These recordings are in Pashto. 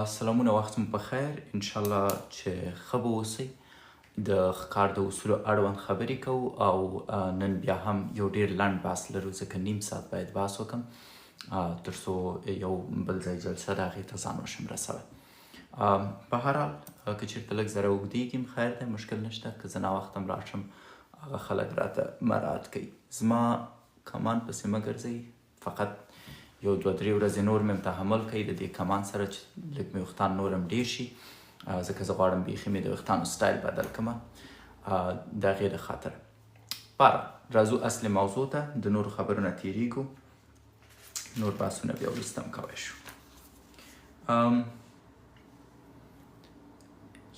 سلامونه، وخت مو پخیر. انشاءالله چې ښه به اوسئ. د ښکار د اصولو اړوند خبرې کوو او نن بیا هم یو ډیر لنډ بحث لرو، ځکه نیم ساعت باید بحث وکړم تر څو یو بل ځای جلسه ده هغې ته ځان وشم رسوی. په هر حال که چېرته لږ ذره اوږدېږي خیر دی، مشکل نشته. که زه ناوخته هم راشم هغه خلک راته مراعات کوي. زما کمان پسې مه ګرځئ، فقط یو 2-3 ورځې نور مې تحمل کوي د دې کمان سره چې لږ مې ویښتان نور هم ډېر شي، ځکه زه غواړم بیخي مې د ویښتانو سټایل بدل کړمه د هغې د خاطره. بهرحال راځو اصل موضوع ته. د نورو خبرو نه تېرېږو، نور بحثونه بیا وروسته هم کوی شو.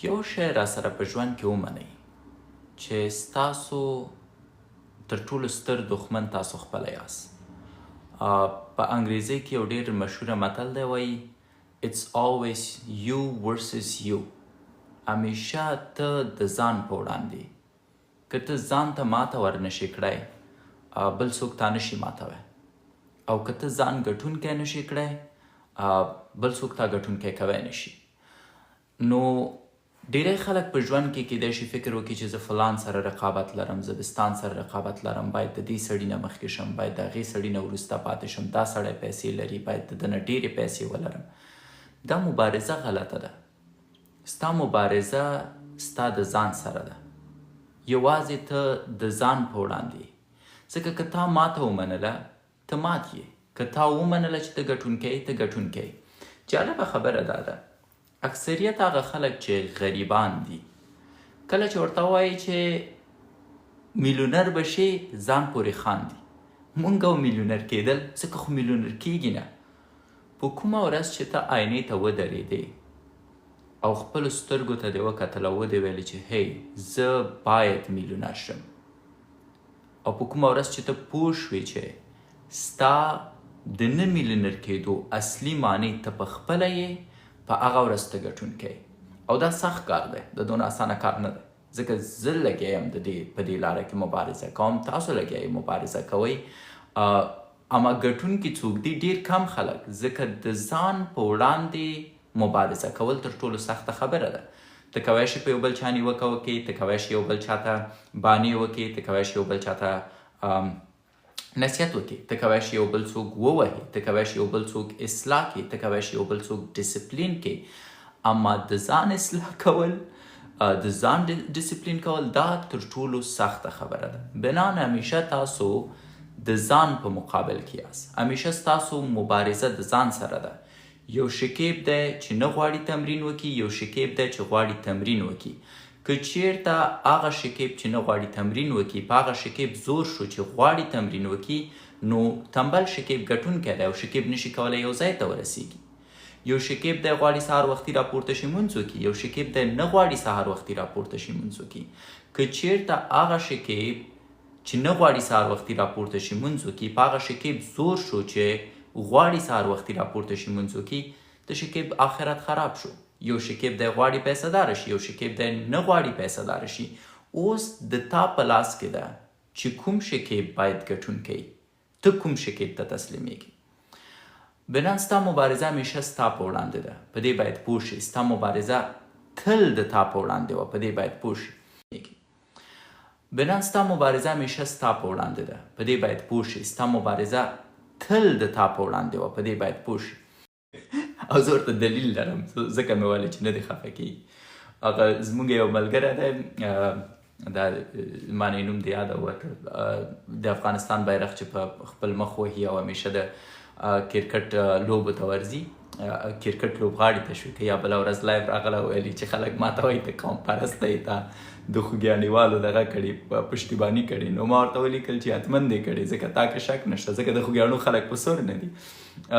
یو شی را سره په ژوند کې ومنئ چې ستاسو تر ټولو ستر دښمن تاسو خپله یاست. په انګریزۍ کې یو ډېر مشهوره متل دی، وایي It's always you versus you. همیشه ته د ځان په وړاندې. که ته ځان ته ماته ورنشي کړی، بل څوک تا نشي ماتوی. او که ته ځان ګټونکی نشي کړی، بل څوک تا ګټونکی کوی نشي. نو ډیری خلک په ژوند کې کیدای شي فکر وکړي چې زه فلان سره رقابت لرم، زه د ستان سره رقابت لرم، باید د دې سړي نه مخکې شم، باید د هغې سړي نه وروسته پاتې شم، دا سړی پیسې لري، باید د ده نه ډېرې پیسې ولرم. دا مبارزه غلطه ده. ستا مبارزه ستا د ځان سره ده، یوازې ته د ځان په وړاندې. ځکه که تا ماته ومنله ته مات یې، که تا ومنله چې ته ګټونکی ته ګټونکی. جالبه خبره دا ده، اکثریت هغه خلک چې غریبان دي، کله چې ورته وایي چې میلیونر به شي ځان پورې خاندي. مونږ او میلیونر کېدل، ځکه خو میلیونر کېږي نه. په کومه ورځ چې ته آینې ته ودرېدې او خپلو سترګو ته دې وکتل او ودې ویلې چې هی زه باید میلیونر شم، او په کومه ورځ چې ته پوه شوې چې ستا د نه میلیونر کېدو اصلي معنی ته په خپله یې، په هغه ورځ ته ګټونکی. او دا سخت کار دی، د دونه اسانه کار نه دی. ځکه زه لګیا یم په دې لاره کې مبارزه کوم، تاسو لګیا یې مبارزه کوئ. اما ګټونکي څوک دي؟ ډېر کم خلک. ځکه د ځان په وړاندې مبارزه کول تر ټولو سخته خبره ده. ته کولی شي په یو بل چا نیوکه وکړې، ته کولی شي یو بل چاته بانې وکړې، ته کولی شي یو بل چاته نصیحت وکړي، ته کولی شي یو بل څوک ووهي، ته کولی شي یو بل څوک اصلاح کړي، ته کولی شي یو بل څوک ډسپلین کړي. اما د ځان اصلاح کول، د ځان ډسپلین کول، دا تر ټولو سخته خبره ده. بنان همیشه تاسو د ځان په مقابل کې یاست. همیشه ستاسو مبارزه د ځان سره ده. یو شکیب دی چې نه غواړي تمرین وکړي، یو شکیب دی چې غواړي تمرین وکړي. که چیرته هغه شکیب چې نه غواړي تمرین وکړي په هغه شکیب زور شو چې غواړي تمرین وکړي، نو تنبل شکیب ګټونکی دی او شکیب نشي کولی یو ځای ته ورسیږي. یو شکیب دی غواړي سهار وختي راپورته شي لمونځ وکړي، یو شکیب دی نه غواړي سهار وختي راپورته شي لمونځ وکړي. که چیرته هغه شکیب چې نه غواړي سهار وختي راپورته شي لمونځ وکړي په هغه شکیب زور شو چې غواړي سهار وختي راپورته شي لمونځ وکړي، د شکیب آخرت خراب شو. یو شکیب دی غواړي پیسه داره شي، یو شکیب دی نه غواړي پیسه داره شي. اوس د تا په لاس کې ده چې کوم شکیب باید ګټونکی، ته کوم شکیب ته تسلیمیږي. بنان ستا مبارزه همیشه ستا په وړاندې ده، په دې باید پوه شي. ستا مبارزه تل د تا په وړاندې وه، په دې باید پوه شي. بنان ستا مبارزه همیشه ستا په وړاندې ده، په دې باید پوه شي. ستا مبارزه تل د تا په وړاندې وه، په دې باید پوه شي. او زه ورته دلیل لرم، ځکه مې ویلی چې نه دې خفه کېږي. هغه زموږ یو ملګری دی، دا ما نه یې نوم د یاده ووته، د افغانستان بیرغ چې په خپل مخ وهي او همیشه د کرکټ لوبو ته ورځي، کرکټ لوبغاړي تشویقوي. یا بله ورځ لایف راغله ویلي چې خلک ما ته وایي ته قوم پرسته یې، تا د خوږیاڼیوالو دغه کړي، پشتیباني کړي. نو ما ورته ولیکل چې حتمن دې کړي، ځکه تا که شک نشته، ځکه د خوږیاڼو خلک په سور نه دي.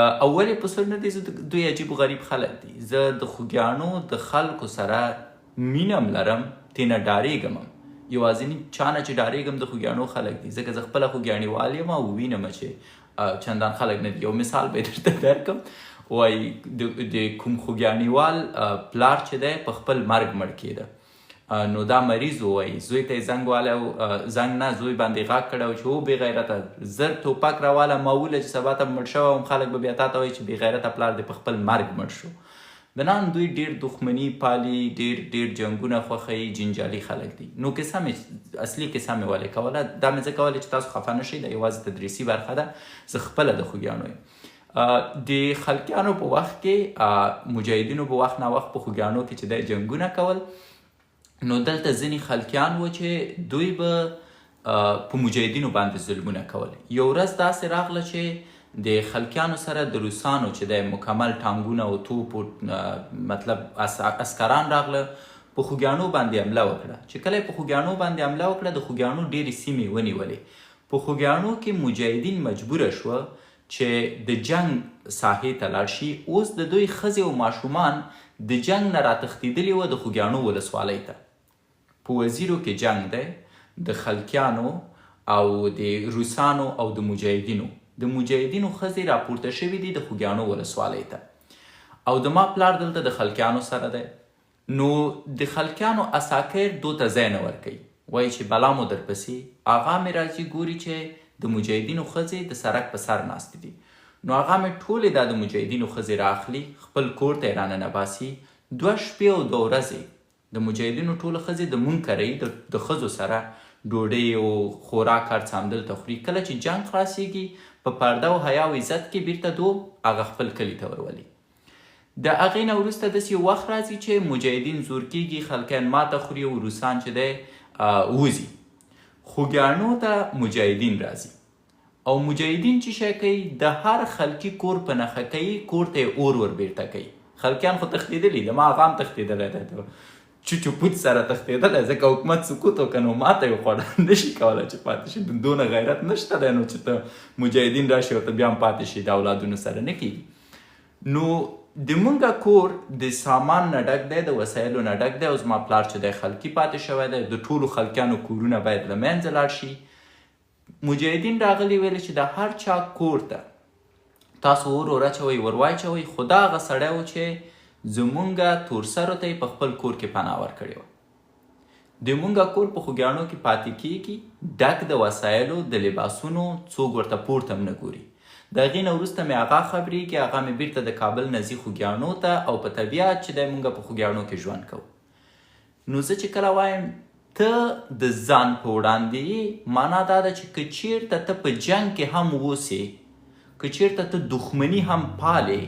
او ولې په سور نه دي؟ دوی عجیب و غریب خلک دي. زه د خوږیاڼو د خلکو سره مینه هم لرم، ترېنه ډارېږم هم. یوازیني چا نه چې ډارېږم د خوږیاڼو خلک دي، ځکه زه خپله خوږیاڼیوال یم او وینم چې چندان خلک نه دي. یو مثال به یې درته درکړم. وایي د کوم خوږیاڼیوال پلار چې دی په خپل مرګ مړ کېده، نو دا مریض ووایي زوی ته یې زنګ والی او زنګ نه زوی باندې غږ کړی و چې او بې غیرته زر ټوپک راواله ماوله چې سبا ته مړ شوی وم خلک به بیا تا ته وایي چې بې غیرته پلار دې په خپل مرګ مړ شو بنان دوی ډېر دښمني پالي ډېر جنګونه خوښوي جنجالي خلک دي نو کیسه مې اصلي کیسه مې ولې کوله دا مې ځکه ولې چې تاسو خفه نه شئ دا یوازې تدریسي برخه ده زه خپله د خوږیاڼو یم د خلقیانو په وخت کې مجاهدینو په وخت ناوخت په خوږیاڼو کې چې دی جنګونه کول نو دلته ځینې خلقیان و چې دوی به په مجاهدینو باندې ظلمونه کول یو ورځ داسې راغله چې د خلقیانو سره د روسانو چې د مکمل ټانګونه او توپ مطلب اسکران راغله په خوږیاڼو باندې حمله وکړه چې کله په خوږیاڼو باندې حمله وکړه د خوږیاڼو ډېرې سیمې ونیولې په خوږیاڼو کې مجاهدین مجبوره شوه چې د جنگ ساحې ته لاړ شي اوس د دوی ښځې او ماشومان د جنگ نه راتښتېدلي وه د خوږیاڼو ولسوالۍ ته په وزیرو کې جنگ دی د خلقیانو او د روسانو او د مجاهدینو ښځې راپورته شوي دي د خوږیاڼو ولسوالۍ ته او د ما پلار دلته د خلقیانو سره دی نو د خلقیانو اساکر دو ته ځای نه ورکوي وایي چې بلا مو درپسې هغه مې راځي ګوري چې د مجاهدینو ښځې د سړک په سر ناستې دي نو هغه مې ټولې دا د مجاهدینو ښځې رااخلي خپل کور ته یې راننباسي 2 شپې او 2 ورځې د مجاهدینو ټوله ښځې د مونږ کرئ د ښځو سره ډوډۍ او خوراک هر څه همدلته خوري کله چې جنګ خلاصیږي په پرده او حیا او عزت کې بیرته دو هغه خپل کلي ته ورولي د هغې نه وروسته داسې یو وخت راځي چې مجاهدین زور کیږي خلقیان ماته خوري او روسان چې دی وځي خوږیاڼو ته مجاهدین راځي او مجاهدین چې شی کوي د هر خلقي کور په نښه کوي کور ته یې اور ور بیرته کوي خلقیان خو تښتېدلي د ما هغه هم تښتېدلی دی چوچو پوچ سره تښتېدلی ځکه حکومت سکوت وکړه نو ماته یې خوړه نشي کولی چې پاتې شي دونه غیرت نشته دی نو چې ته مجاهدین راشي او ته بیا هم پاتې شي د اولادونو سره نه کېږي نو د مونږه کور د سامان نه ډک دی د وسایلو نه ډک دی او زما پلار چې دی خلقي پاتې شوی دی د ټولو خلقیانو کورونه باید له منځه لاړ شي مجاهدین راغلي ویل چې د هر چا کور ته تاسو اور ورچوئ ور واچوئ خو دا هغه سړی و چې زمونږه تورسرو ته یې په خپل کور کې پناه ورکړې وه د مونږه کور په خوږیاڼو کې پاتې کیږي ډک د وسایلو د لباسونو څوک ورته پورته هم نه ګوري د هغې نه وروسته مې هغه خبرېږي هغه مې بیرته د کابل نه ځي خوږیاڼو ته او په طبیعت چې دی مونږه په خوږیاڼو کې ژوند کوو نو زه چې کله وایم ته د ځان په وړاندې معنا دا ده چې که چیرته ته په جنګ کې هم اوسې که چیرته ته دښمني هم پالې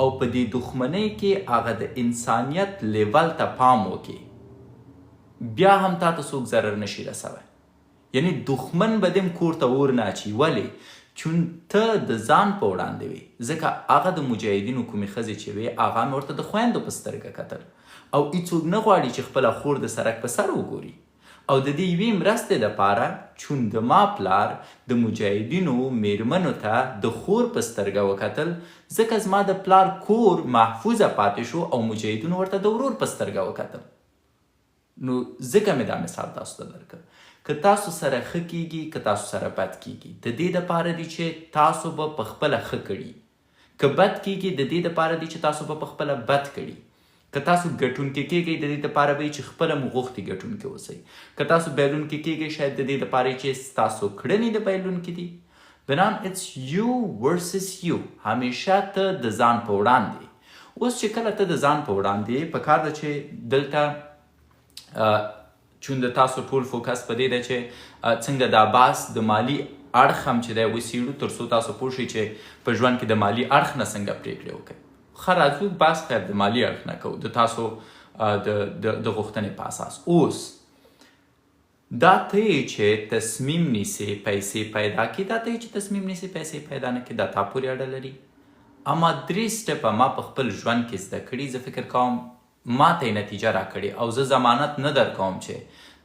او په دې دښمنۍ کې هغه د انسانیت لیول ته پام وکړي بیا هم تا ته څوک ضرر نشي رسوی یعنی دښمن به دې کور ته اور نه اچي ولې چون ته د ځان په وړاندې وي ځکه هغه د مجاهدینو کومې ښځې چې وي هغه مې ورته د خویندو په سترګه کتل او هیڅوک نه غواړي چې خپله خور د سړک په سر وګوري او د دې یوې مرستې دپاره چون د ما پلار د مجاهدینو میرمنو ته د خور په سترګه وکتل ځکه زما د پلار کور محفوظه پاتې شو او مجاهدینو ورته د ورور په سترګه وکتل نو ځکه مې دا مثال تاسو ته درکړ که تاسو سره ښه کیږي که تاسو سره بد کیږي د دې دپاره دی چې تاسو به په خپله ښه کړي که بد کیږي د دې دپاره دی چې تاسو به په خپله بد کړي که تاسو ګټونکي کیږئ د دې دپاره به چې خپله مو غوښتي ګټونکي اوسئ که تاسو بایلونکي کیږئ شاید د دې دپاره چې ستاسو کړنې د بایلونکي دي بنان it's you versus you همیشه ته د ځان په وړاندې اوس چې کله ته د ځان په وړاندې پکار ده چې دلته چون د تاسو ټول فوکس په دې ده چې څنګه دا بحث د مالي اړخ هم چې دی وڅېړو تر څو تاسو پوه شئ چې په ژوند کې د مالي اړخ نه څنګه پرېکړې وکړئ ښه راځو بحث خیر د مالي اړخ نه کوو د تاسو د غوښتنې په اساس اوس دا ته چې تصمیم نیسې پیسې پیدا کړي دا ته چې تصمیم نیسې پیسې پیدا نه کړي دا تا پورې اړه لري اما 3 سټپه ما په خپل ژوند کې زده کړي زه فکر کوم ما ته یې نتیجه راکړې او زه ضمانت نه درکوم چې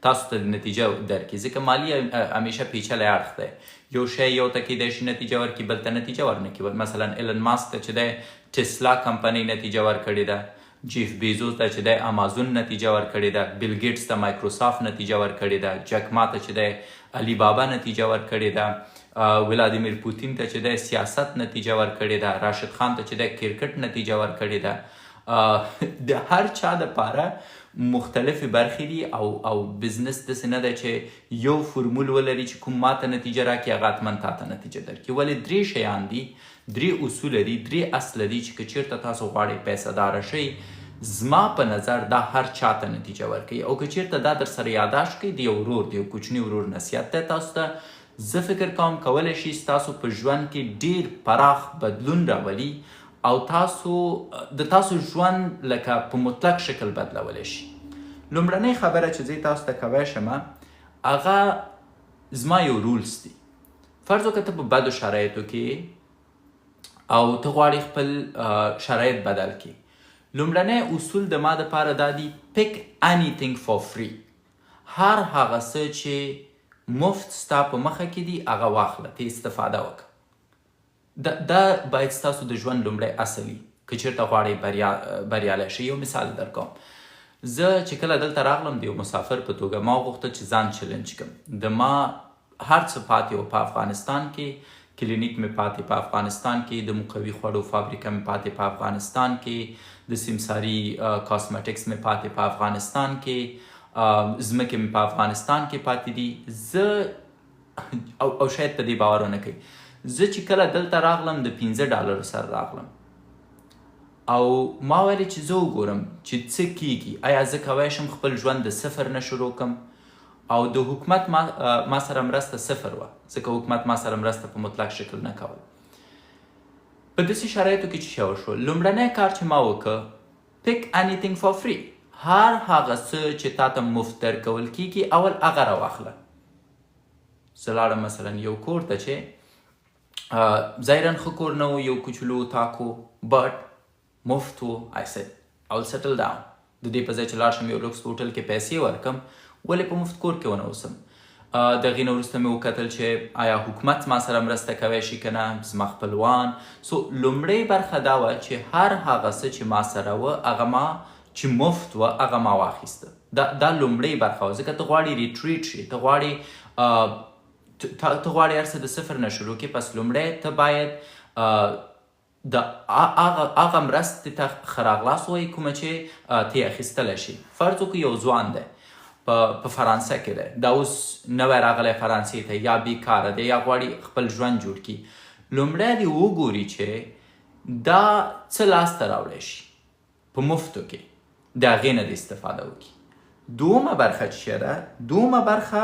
تاسو ته نتیجه درکړي ځکه مالي همیشه پیچلی اړخ دی یو شی یو ته کیدای شي نتیجه ورکړي بل ته نتیجه ورنه کړي مثلا ایلن ماسک ته چې دی ټسلا کمپنۍ نتیجه ورکړې ده جیف بیزوس ته چې دی امازون نتیجه ورکړې ده بیل ګیټس ته مایکروسافت نتیجه ورکړې ده جک ما ته چې دی علی بابا نتیجه ورکړې ده ولادیمیر پوتین ته چې دی سیاست نتیجه ورکړې ده راشد خان ته چې دی کرکټ نتیجه ورکړې ده د هر چا دپاره مختلفې برخې دي او بزنس داسې نه دی چې یو فرمول ولري چې کوم ماته نتیجه راکړي هغه حتما تاته نتیجه درکړي. ولې 3 شیان دي، 3 اصول دي، 3 اصل دي چې که چېرته تاسو غواړئ پیسه داره شئ، زما په نظر دا هر چاته نتیجه ورکوي. او که چېرته دا در سره یاداشت کړئ، د یو ورور، د یو کوچني ورور نصیحت دی تاسو ته، زه فکر کوم کولی شي ستاسو په ژوند کې ډیر پراخ بدلون راولي او د تاسو ژوند لکه په مطلق شکل بدلولی شي. لومړنۍ خبره چې زه تاسو ته کوی شم هغه زما یو رولز دي. فرض وکړه ته په بدو شرایطو کې او ته غواړې خپل شرایط بدل کړي. لومړنی اصول د ما دپاره دا دي pick anything for free. هر هغه څه چې مفت ستا په مخه کې دي هغه واخله، ته استفاده وکړه. دا باید ستاسو د ژوند لومړی اصل وي که چېرته غواړئ بریالی شئ. یو مثال در کوم. زه چې کله دلته راغلم د یو مسافر په توګه ما وغوښتل چې ځان چلنج کړم. د ما هر څه پاتې و په افغانستان کې، کلینیک مې پاتې په افغانستان کې، د مقوي خوړو فابریکه مې پاتې په افغانستان کې، د سیمساري کاسمیټکس مې پاتې په افغانستان کې، ځمکې مې په افغانستان کې پاتې دي. زه او شاید په دې باور ونه کوي، زه چې کله دلته راغلم د $15 سره راغلم او ما ویلې چې زه وګورم چې څه کیږي، آیا زه کولی شم خپل ژوند د صفر نه شروع کړم. او د حکومت ما سره مرسته صفر وه، ځکه حکومت ما سره مرسته په مطلق شکل نه کوله. په داسې شرایطو کې چې څه وشول، لومړنی کار چې ما وکړه pick anything for free. هر هغه څه چې تا ته مفت درکول کیږي اول هغه راواخله. زه لاړم مثلا یو کور ته چې ظاهرا ښه کور نه و، یو کوچلو اتاق و، بټ مفت و. I said I will settle down. د دې په ځای چې لاړ شم یو لوکس هوټل کې پیسې ورکړم، ولې په مفت کور کې ونه اوسم. د هغې نه وروسته مې وکتل چې آیا حکومت ما سره مرسته کوی شي که نه، زما خپلوان. سو لومړۍ برخه دا وه چې هر هغه څه چې ما سره وه هغه ما چې مفت وه هغه ما واخیسته. دا لومړۍ برخه وه، ځکه ته غواړې ریټریټ شي، ته غواړې هر څه د صفر نه شروع کړې. پس لومړی ته باید د هغه مرستې ته ښه راغلاست ووایي کومه چې ته یې اخیستلی شي. فرض وکړو یو ځوان دی په فرانسه کې دی، دا اوس نوی راغلی فرانسې ته، یا بیکاره دی یا غواړي خپل ژوند جوړ کړي. لومړی دې وګوري چې دا څه لاسته راوړی شي په مفتو کې، د هغې نه د استفاده وکړي. دومه برخه چې ده، دومه برخه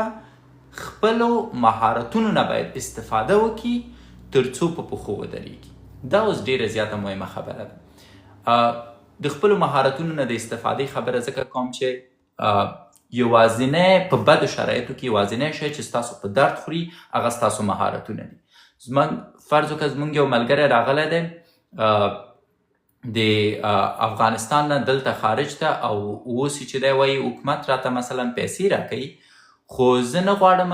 خپلو مهارتونو نه باید استفاده وکړي تر څو په پښو ودرېږي. دا اوس ډېره زیاته مهمه خبره ده. د خپلو مهارتونو نه د استفادې خبره ځکه کوم چې یوازینی په بدو شرایطو کې یوازینی شی چې ستاسو په درد خوري هغه ستاسو مهارتونه دي. فرض وکړه زموږ یو ملګری راغلی دی د افغانستان نه دلته خارج ته، او اوس چې دی وایي حکومت راته مثلا پیسې راکوي، خو زه نه غواړم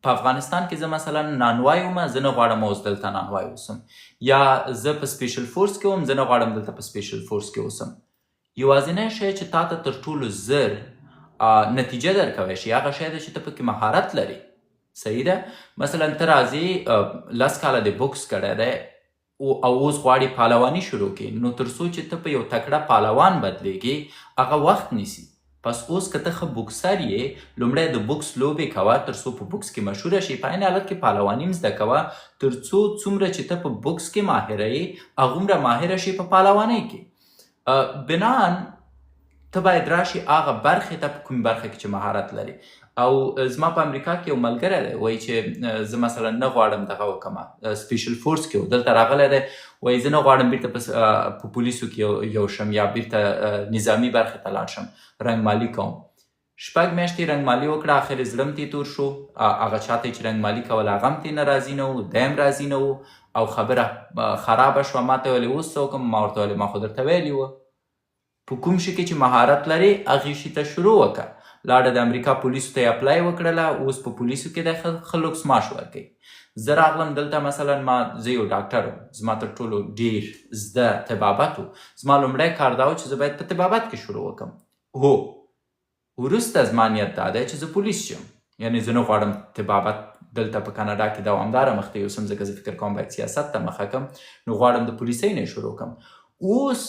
په افغانستان کې زه مثلا نانوای وم، زه نه غواړم اوس دلته نانوای اوسم، یا زه په سپیشل فورس کې وم، زه نه غواړم دلته په سپیشل فورس کې اوسم. یوازینی شی چې تا ته تر ټولو زر نتیجه درکوی شي هغه شی ده چې ته پکې مهارت لري. صحیح ده؟ مثلا ته راځې 10 کاله د بوکس کړی دی او اوس غواړي پهلواني شروع کړي، نو تر څو چې ته په یو تکړه پهلوان بدلیږي هغه وخت نیسي. پس اوس که ته ښه بوکسر یې، لومړی د بوکس لوبې کوه تر څو په بوکس کې مشهوره شي، په عین حالت کې پهلواني هم زده کوه تر څو څومره چې ته په بوکس کې ماهره یې هغومره ماهره شي په پهلوانۍ کې. بنان ته باید راشي هغه برخې ته په کوم برخه کې چې مهارت لري. او زما په امریکا کې یو ملګری دی وایي چې زه مثلا نه غواړم دغه وکړم، سپیشل فورس کې و، دلته راغلی دی وایي زه نه غواړم بیرته په پولیسو کې یو شم یا بیرته نظامي برخې ته لاړ شم، رنګمالي کوم. 6 میاشتې رنګمالي وکړه، اخر یې زړه م ترې تور شو. هغه چاته چې رنګمالي کوله هغه هم ترې نه راضي نه و، دی هم راضي نه و، او خبره خرابه شوه. ما ته ویلې اوس څه وکړم؟ ما ورته ویلې ما خو درته ویلي وه په کوم شي کې چې مهارت لري هغې شي ته شروع وکړه. لاړه د امریکا پولیسو ته یې اپلای وکړله، اوس په پولیسو کې دی ښه لوکس معاش ورکوي. زه راغلم دلته مثلا زه یو ډاکټر وم، زما تر ټولو ډېر زده طبابت و. زما لومړی کار دا و چې زه باید په طبابت کې شروع وکړم. هو وروسته زما نیت دا دی چې زه پولیس شم، یعنې زه نه غواړم طبابت دلته په کاناډا کې دوامداره مخ ته یوسم، ځکه زه فکر کوم باید سیاست ته مخه کړم، نو غواړم د پولیسۍ نه یې شروع کړم. اوس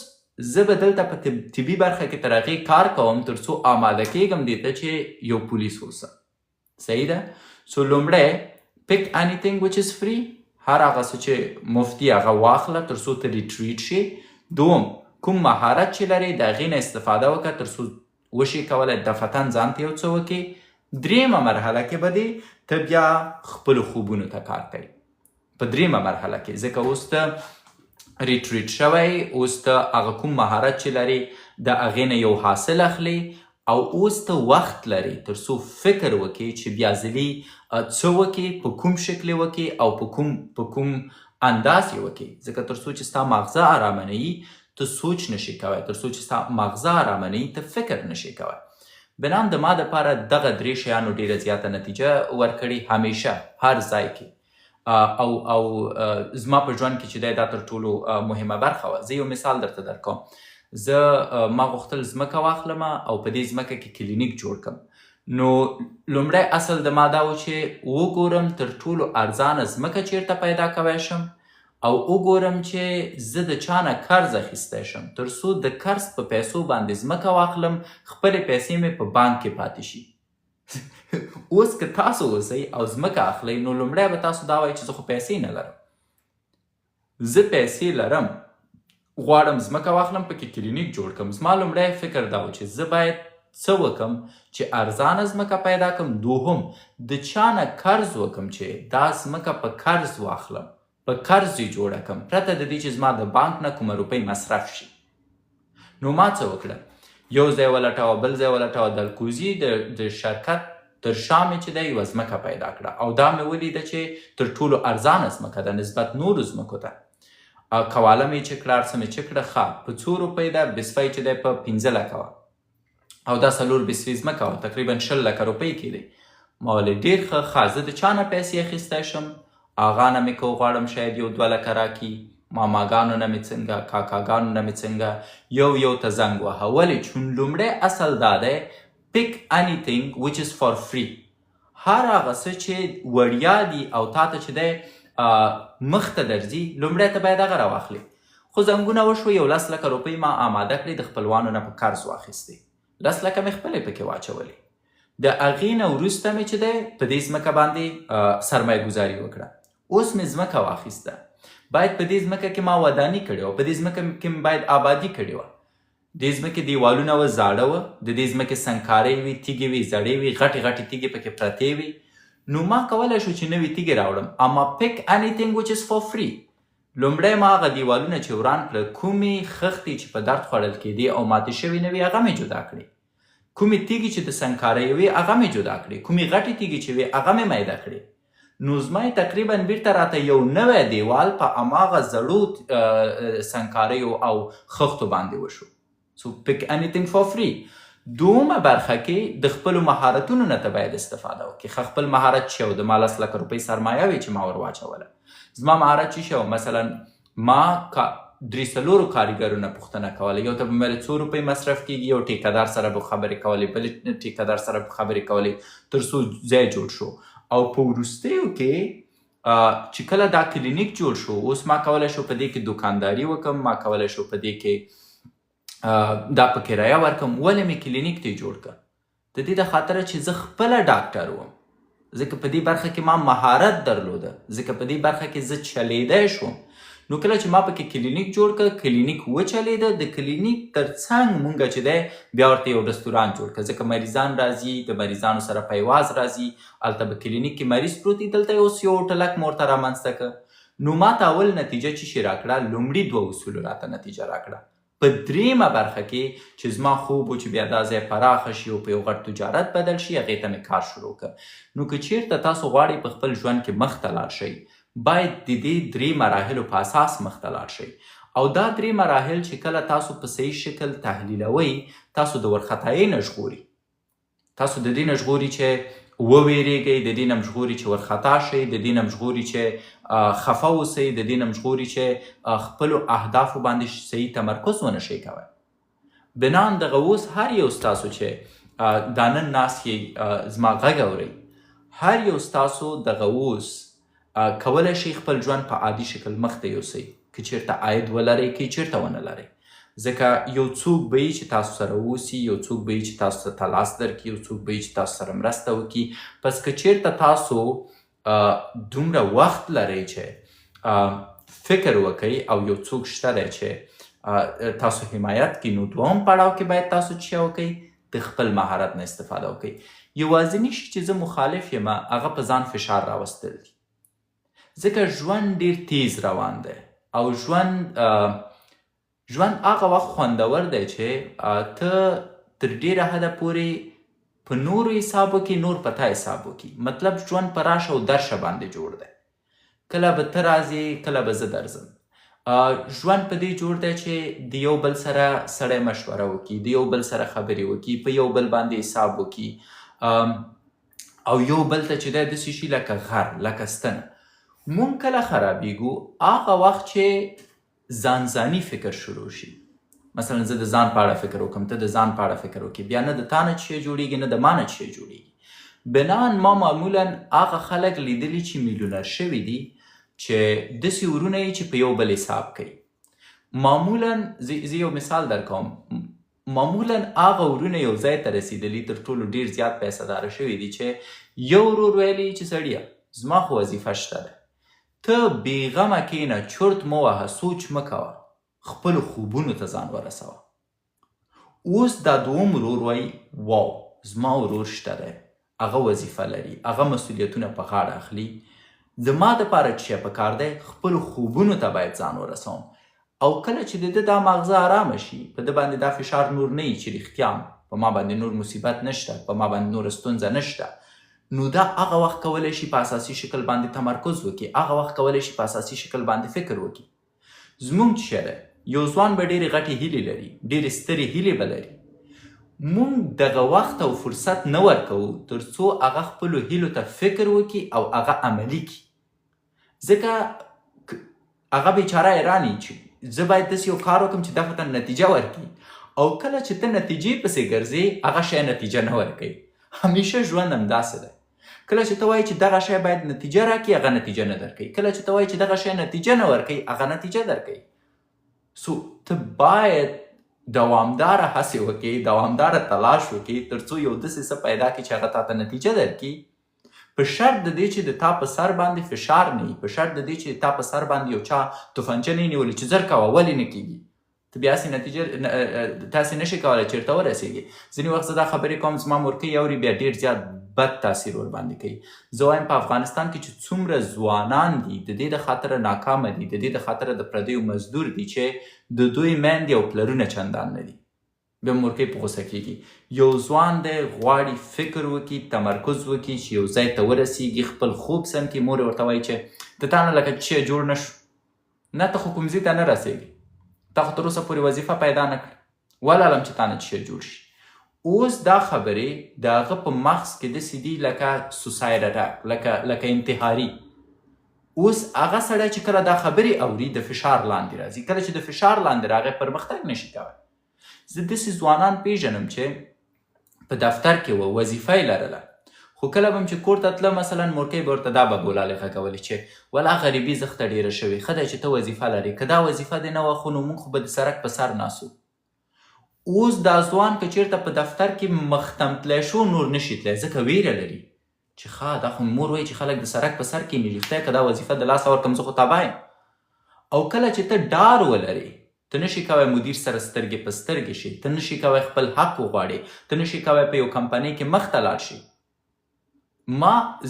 زه به دلته په طبي برخه کې تر هغې کار کوم تر څو آماده کېږم دې ته چې یو پولیس اوسم. صحیح ده؟ سو لومړی pick anything which is free، هر هغه څه چې مفتی هغه واخله تر څو ته ریټریټ شي. دوم، کوم مهارت چې لرې د هغې نه استفاده وکړه تر څو وشي کولی دفتن ځان ته یو څه وکړي. دریمه مرحله کې به دې ته بیا خپلو خوبونو ته کار کوي. په دریمه مرحله کې ځکه اوس ته ریټریټ شوی، اوس ته هغه کوم مهارت چې لرې د هغې نه یو حاصل اخلي او اوس ته وخت لري تر څو فکر وکړي چې بیا ځلي څه وکړي، په کوم شکل یې وکړي او په کوم انداز یې وکړي. ځکه تر څو چې ستا ماغزه ارامه نه وي ته سوچ نشي کوی، تر څو چې ستا ماغزه ارامه نه وي ته فکر نشي کوی. بنام د ما دپاره دغه درې شیانو ډېره زیاته نتیجه ورکړې همیشه هر ځای کې. او زما په ژوند کې چې دی دا تر ټولو مهمه برخه وه. زه یو مثال درته درکوم. ما غوښتل ځمکه واخلم او په دې ځمکه کې کلینیک جوړ کړم. نو لومړی اصل د ما دا و چې وګورم تر ټولو ارزانه ځمکه چیرته پیدا کوی شم او وګورم چې زه د چا نه قرض اخیستی شم تر څو د قرض په پیسو باندې ځمکه واخلم، خپلې پیسې مې په بانک کې پاتې شي. اوس که تاسو اوسئ او ځمکه اخلئ نو لومړی به تاسو دا وایئ چې زه خو پیسې نه لرم. زه پیسې لرم، غواړم ځمکه واخلم پکې کلینیک جوړ کړم. زما لومړی فکر دا و چې زه باید څه وکم چې ارزانه ځمکه پیدا کړم. دوهم، د چا نه قرض وکم چې دا ځمکه په قرض واخلم، په قرض یې جوړه کړم پرته د دې چې زما د بانک نه کومه روپۍ مصرف شي. نو ما څه وکړه؟ یو ځای ولټوه، بل ځای ولټوه، د الکوزي د شرکت تر شا مې چې دی یوه ځمکه پیدا کړه او دا مې ولیده چې تر ټولو ارزانه ځمکه ده نسبت نورو ځمکو ته. قواله مې چک کړه، هر څه مې چک کړه، ښه په څو روپۍ ده؟ بسفی چې دی په 15 لکه وه او دا 4 بسفي ځمکه وه، تقریبا 20 لکه روپۍ کېدی. ما ویلې ډېر ښه، زه د چا نه پیسې اخیستی شم؟ آغا نه مې که وغواړم شاید یو 2 لکه راکړي، ماماګانو نه مې څنګه، کاکاګانو نه مې څنګه، یو ته زنګ وهه. ولې؟ چون لومړی اصل دا دی pick anything which is for free. هر هغه څه چې وړیا دي او تا ته چې دی مخ ته درځي لومړی ته باید هغه راواخلې. خو زنګونه وشوه، یو 10 لکه روپۍ ما آماده کړې، د خپلوانو نه په قرض واخیستې، 10 لکه مې خپلې پکې واچولې. د هغې نه وروسته مې چې دی په دې ځمکه باندې سرمایه ګزاري وکړه. اوس مې ځمکه واخیسته، باید په دې ځمکه کې ما وداني کړې وه، په دې ځمکه کې مې باید آبادي کړې وه. دې ځمکې دیوالونه وه زاړه وه، د دې ځمکې سنګکارۍ وې، تیږې وې، زړې وې، غټې غټې تیږې پکې پرتې وې. نو ما کولی شو چې نوې تیږې راوړم، اما pick anything which is for free. لومړی ما هغه دیوالونه چې وران کړه، کومې خښتې چې په درد خوړل کېدې او ماتې شوې نه وې هغه مې جدا کړې، کومې تیږې چې د سنګکارۍ وې هغه مې جدا کړې، کومې غټې تیږې چې وې هغه مې میده کړې. نو زما تقریبا بیرته راته یو نوی دیوال په هماغه زړو سنګکاریو او خښتو باندې وشو. So pick anything for free. دومه برخه کې د خپلو مهارتونو نه ته باید استفاده وکړي. ښه خپل مهارت چې و د ما 10 لکه روپۍ سرمایه وې چې ما ور واچوله. زما مهارت چې شو مثلا ما 3-4 کارګرو نه پوښتنه کوله، یو ته به مې 2 روپۍ مصرف کېږي، یو ټیکهدار سره به خبرې کولې، بل ټیکهدار سره به خبرې کولې تر څو ځای جوړ شو. او په وروستیو کې چې کله دا کلینیک جوړ شو، اوس ما کولی شو په دې کې دوکانداري وکړم، ما کولی شو په دې کې دا په کرایه ورکړم. ولې مې کلینیک ته جوړ کړ؟ د دې د خاطره چې زه خپله ډاکټر وم، ځکه په دې برخه کې ما مهارت درلوده، ځکه په دې برخه کې زه چلیدی شوم. نو کله چې ما پکې کلینیک جوړ کړ، کلینیک وچلیده، د کلینیک تر څنګ مونږ چې دی بیا ورته یو رستوران جوړ کړ، ځکه مریضان راځي، د مریضانو سره پیواز راځي، هلته به کلینیک کې مریض پروت وي، دلته اوس یو هوټلک مې ورته رامنځته کړ. نو ما ته اول نتیجه چې شي راکړه، لومړي 2 اصولو راته نتیجه راکړه. په دریمه برخه کې چې زما خوب و چې بیا دا ځای پراخه شي او په یو غټ تجارت بدل شي، هغې ته مې کار شروع کړ. نو که چیرته تاسو غواړئ په خپل ژوند کې مخ ته لاړ شئ، باید د دې 3 مراحلو په اساس مخ ته لاړ شئ. او دا 3 مراحل چې کله تاسو په صحیح شکل تحلیلوئ، تاسو د ورخطایۍ نه ژغوري، تاسو د دې نه ژغوري چې وویریږئ، د دې نه ژغوري چې ورخطا شئ، د دې نه ژغوري چې خفه اوسئ، د دې نه ژغوري چې خپلو اهدافو باندې صحیح تمرکز ونه شئ کوئ. بنان دغه اوس هر یو ستاسو چې دا نن ناست یې زما غږ اورئ، هر یو ستاسو دغه اوس کولی شئ خپل ژوند په عادي شکل مخ ته یوسئ، که چیرته عاید ولرئ که چیرته ونه لرئ. ځکه یو څوک به وي چې تاسو سره اوسي، یو څوک به وي چې تاسو ته لاس درکړي، یو څوک به وي چې تاسو سره مرسته وکړي. پس که چیرته تاسو دومره وخت لرئ چې فکر وکئ او یو څوک شته دی چې تاسو حمایت کړي، نو دوهم پړاو کې باید تاسو چیا وکئ؟ د خپل مهارت نه استفاده وکئ. یوازینی شي چې زه مخالف یم هغه په ځان فشار راوستل دي، ځکه ژوند ډیر تیز روان دی او ژوند هغه وخت خوندور دی چې ته تر ډیره حده پورې په نورو حساب وکړي، نور په تا حساب وکړي. مطلب ژوند په راشه او درشه باندې جوړ دی. کله به ته راځې، کله به زه درځم. ژوند په دې جوړ دی چې د یو بل سره سړی مشوره وکړي، د یو بل سره خبرې وکړي، په یو بل باندې حساب وکړي او یو بل ته چې دی داسې شي لکه غر، لکه ستنه. مونږ کله خرابېږو؟ هغه وخت چې ځانځاني فکر شروع شي. مثلا زه د ځان په اړه فکر وکړم، ته د ځان په اړه فکر وکړي، بیا نه د تا نه چې شی جوړېږي، نه د ما نه چې شی جوړېږي. بنان ما معمولا هغه خلک لیدلي چې میلیونر شوي دي چې داسې ورونه یې چې په یو بل حساب کوي. معمولا زه یو مثال درکوم، معمولا هغه ورونه یو ځای ته رسېدلي تر ټولو ډېر زیات پیسه داره شوي دي چې یو ورور ویلي چې سړیه زما خو وظیفه شته ده، ته بېغمه کښېنه، چرت مه وهه، سوچ مه کوه، خپلو خوبونو ته ځان ورسوه. اوس دا دوم ورور وایي واو زما ورور شته دی، هغه وظیفه لري، هغه مسؤلیتونه په غاړه اخلي، زما دپاره چې شی پکار دی خپلو خوبونو ته باید ځان ورسوم. او کله چې د ده دا ماغزه ارامه شي، په ده باندې دا فشار نور نه وي چې رښتیا په ما باندې نور مصیبت نشته، په ما باندې نوره ستونزه نشته، نو دا هغه وخت کولی شي په اساسي شکل باندې تمرکز وکړي، هغه وخت کولی شي په اساسي شکل باندې فکر وکړي. زموږ چې شی دی، یو ځوان به ډېرې غټې هیلې لري، ډېرې سترې هیلې به لري. مونږ دغه وخت او فرصت نه ورکوو تر څو هغه خپلو هیلو ته فکر وکړي او هغه عملي کړي. ځکه هغه بیچاره حیران وي چې زه باید داسې یو کار وکړم چې دغه ته نتیجه ورکړي، او کله چې ته نتیجې پسې ګرځې هغه شی نتیجه نه ورکوي. همیشه ژوند همداسې دی. کله چې ته وایې چې دغه شی باید نتیجه راکړي هغه نتیجه نه درکوي، کله چې ته وایې چې دغه شی نتیجه نه ورکوي هغه نتیجه درکوي. سو ته باید دوامداره هڅې وکړې، دوامداره تلاش وکړې تر څو یو داسې څه پیدا کړي چې هغه تا ته نتیجه درکړي، په شرط د دې چې د تا په سر باندې فشار نه وي، په شرط د دې چې د تا په سر باندې یو چا توفنچه نه وي نیولې چې زر کوه ولې نه کېږي، ته بیا هسې نتیجه تاسې نشئ کولی چېرته ورسېږي. ځینې وخت زه دا خبرې کوم، زما مورکۍ اوري بیا ډېر زیات بد تاثیر ورباندې کوي. زه وایم په افغانستان کې چې څومره ځوانان دي د دې د خاطره ناکامه دي، د دې د خاطره د پردیو مزدور دي چې د دوی میندې او پلرونه چندان نه دي. بیا مورکۍ په غوسه کېږي. یو ځوان دی غواړي فکر وکړي، تمرکز وکړي چې یو ځای ته ورسېږي، خپل خوب سم کړي. مور یې ورته وایي چې د تا نه لکه چې جوړ نه شو، نه ته خو کوم ځای ته نه رسېږي، تا خو تر اوسه پورې وظیفه پیدا نه کړه، ولعلم چې تا نه چې جوړ شي. اوس دا خبرې د هغه په مغز کې داسې دي لکه سوساید اټاک، لکه انتحاري. اوس هغه سړی چې کله دا خبرې اوري د فشار لاندې راځي، کله چې د فشار لاندې راغی پرمختګ نشي کوی. زه داسې ځوانان پیژنم چې په دفتر کې وه، وظیفه یې لرله، خو کله به چې کور ته تله مثلا مورکۍ به ورته دا بګولالې غږولې چې ولا غریبي زښته ډېره شوې، ښه دی چې ته وظیفه لرې، که دا وظیفه دې نه وه خو نو موږ خو به د سرک په سر ناست وو. اوس دا ځوان که چېرته په دفتر کې مختم تلی شو نور نشي تلی، ځکه ویره لري چې ښه دا خو مور وایي چې خلک د سرک په سر کېنېږي، خدای که دا وظیفه د لاسه ورکړم زه خو تباه یم. او کله چې ته ډار ولرې، ته نشي کوی مدیر سره سترګې په سترګې شي، ته نشي کوی خپل حق وغواړې، ته نشي کوی په یو کمپنۍ کې مخ ته لاړ شي.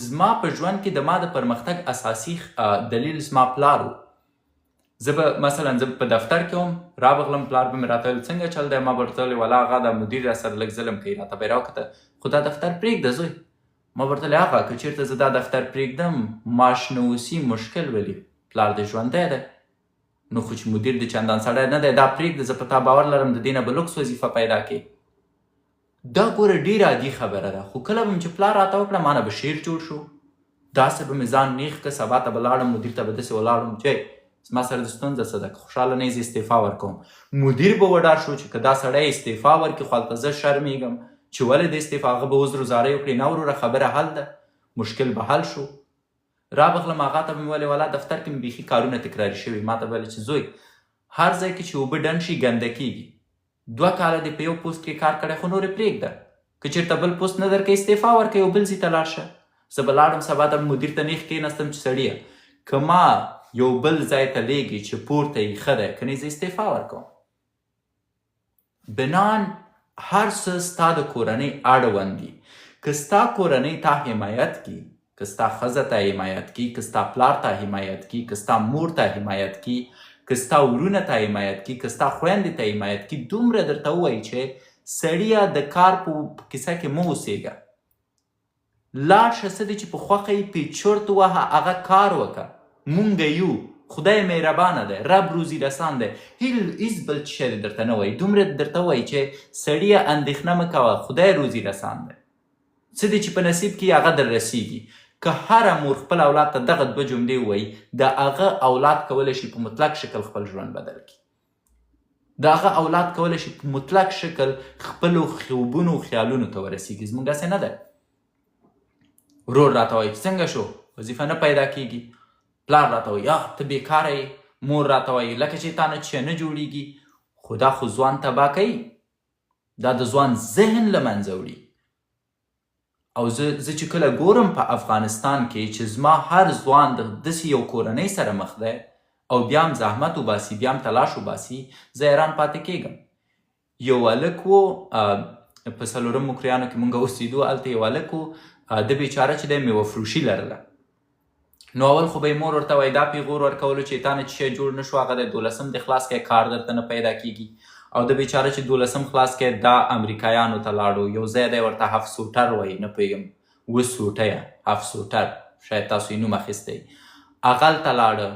زما په ژوند کې د ما د پرمختګ اساسي دلیل زما پلار و. زه به مثلا زه په دفتر کې وم، رابغلم، پلار به مې راته ویل څنګه چل دی، ما به ورته ویلې والا هغه دا مدیر را سره لږ ظلم کوي، راته به یې راوکته خو دا دفتر پرېږده زوی. ما به ورته ویلې هغه که چېرته زه دا دفتر پرېږدم معاش نه اوسي مشکل ولي، پلار دې ژوندی دی، نو خو چې مدیر دې چندان سړی نه دی، دا پرېږده، زه په تا باور لرم د دې نه به لوکس وظیفه پیدا کړې. دا ګوره ډېره عادي خبره ده، خو کله به مې چې پلار راته وکړه ما نه به شعر جوړ شو، داسې به مې ځان نیغ که سبا ته به لاړم مدیر ته به داسې ولاړم چې زما سره د ستونزه څه ده، که خوشحاله نه یې زه استعفا ورکوم. مدیر به وډار شو چې که دا سړی استعفا ورکړي خو هلته زه شرمېږم چې ولې د استعفا، هغه به عذر وزارۍ وکړي، نه وروره خبره حل ده، مشکل به حل شو. رابغلم هغه ته به مې ویلې والا دفتر کې مې بیخي کارونه تکراري شوي، ما ته به ویلې چې زوی هر ځای کې چې اوبه ډنډ شي ګنده کېږي 2 کاله دې په یو پوسټ کې کار کړی خو نورې پرېږده که چېرته بل پوسټ نه درکوي استعفا ورکوي او بل ځای ته لاړ شه زه به لاړم سبا ته مدیر ته نیغ کېناستم چې سړیه که ما یو بل ځای ته لیږي چې پورته یې ښه دی که نه زه استعفا ورکوم بنان هر څه ستا د کورنۍ اړوند دي که ستا کورنۍ تا حمایت کی که ستا ښځه ته حمایت کی که ستا پلار ته حمایت کی که ستا مور ته حمایت کی که ستا ورونه ته حمایت کی که ستا خویندې ته حمایت کی دومره درته ووایي چې سړیه د کار په کیسه کې مه اوسېږه لاړ شه څه دی چې په خوښه یې پې چرت ووهه هغه کار وکړه مونږ یو خدای مهربانه دی رب روزي رسان دی هیڅ بل څه شی درته نه وایي دومره درته وایي چې سړیه اندېښنه مه کوه خدای روزي رسان دی څه دی چې په نصیب کې هغه در رسیږي که هره مور خپل اولاد ته دغه 2 جملې ووایي د هغه اولاد کولی شي په مطلق شکل خپل ژوند بدل کړي د هغه اولاد کولی شي په مطلق شکل خپلو خوبونو او خیالونو ته ورسیږي زموږ هسې نه دی ورور راته وایي چې څنګه شو وظیفه نه پیدا کیږي پلار راته وایي ته بېکاره یې مور راته وایي لکه چې تا نه څه نه جوړیږي خو دا خو ځوان تباه کوي دا د ځوان ذهن له منځه وړي او زه چې کله ګورم په افغانستان کې چې زما هر ځوان داسې یو کورنۍ سره مخ دی او بیا هم زحمت وباسي بیا هم تلاش وباسي زه حیران پاتې کېږم یو هلک و په 4 مکریانو کې مونږ اوسېدو هلته یو هلک و د بیچاره چې دی میوه فروشي لرله نو اول خو به یې مور ورته وایي دا پیغور ورکولو چې تا نه چې شی جوړ نه شو هغه د 12 د خلاص کړی کار درته نه پیدا کېږي او د بیچاره چې 12 خلاص کړی دا امریکایانو ته لاړو یو ځای دی ورته هف سوټر وایي نه پوهېږم 7 سوټیه هف سوټر شاید تاسو یې نوم اخیستی هغه هلته لاړه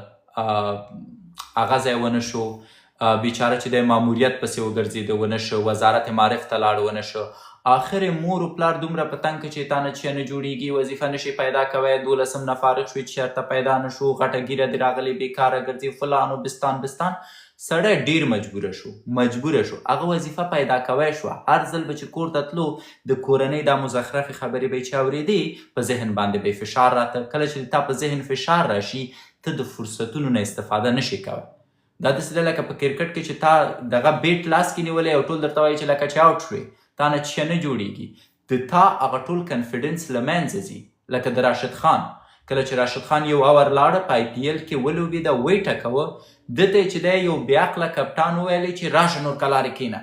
هغه ځای ونه شو بیچاره چې دی ماموریت پسې وګرځېده ونه شو وزارت معارف ته لاړ ونه شو آخر مور و پلار دومره په تنګ چې تا نه چې نه جوړیږي وظیفه نشي پیدا کوی 12 نه فارغ شوي چې چېرته پیدا نه شو غټه ګیره دې راغلې بېکاره ګرځي فلان و بستان سړی ډېر مجبوره شو هغه وظیفه پیدا کوی شوه هر ځل به چې کور ته تلو د کورنۍ دا مزخرفې خبرې به یې چې اورېدې په ذهن باندې به یې فشار راته کله چې تا په ذهن فشار راشي ته د فرصتونو نه استفاده نشي کوی دا داسې ده لکه په کرکټ کې چې تا دغه بیټ لاس کې نیولی او ټول درته وایي چې لکه چې آوټ شوې تا نه څه نه جوړیږي د تا هغه ټول کنفیډنس له منځه ځي لکه د راشد خان کله چې راشد خان یو اور لاړه په آی پی ایل کې ولوبېده ویې ټکوه ده ته چې دی یو بېعقله کپټان وویلی چې راشه نور کلارې کښېنه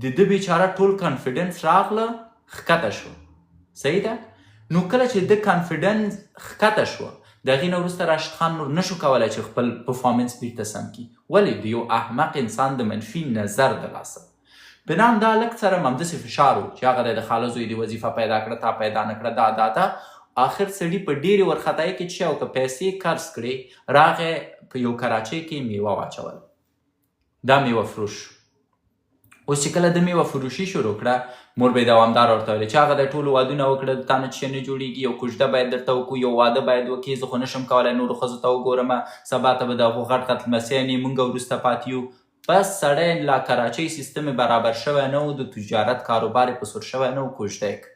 د ده بیچاره ټول کنفیډنس راغله ښکته شو صحیح ده نو کله چې د کنفیډنس ښکته شوه د هغې نه وروسته راشد خان نور نشو کولی چې خپل پرفارمنس بیرته سم کړي ولې د یو احمق انسان د منفي نظر د لاسه بنام دا هلک سره هم همداسې فشار و چې هغه دی د خاله زوی دې وظیفه پیدا کړه تا پیدا نه کړه دا آخر سړي په ډېرې وارخطایۍ کې چې او که پیسې قرض کړې راغی په یو کراچۍ کې میوه واچول دا میوه فروش اوس چې کله د میوه فروشي شروع کړه مور به یې دوامدار ورته ویلې چې هغه دی ټولو وادونه وکړه تا نه چې نه جوړېږي یو کوژده باید درته وکړو یو واده باید وکړي زه خو نشم کولی نورو ښځو ته وګورم سبا ته به د هغو غټ غټ لمسیان یې مونږ وروسته پاتې یو بس سړی لا کراچۍ سیستم برابر شوی نه و د تجارت کاروبار یې په سور شوی نه و کوژده یې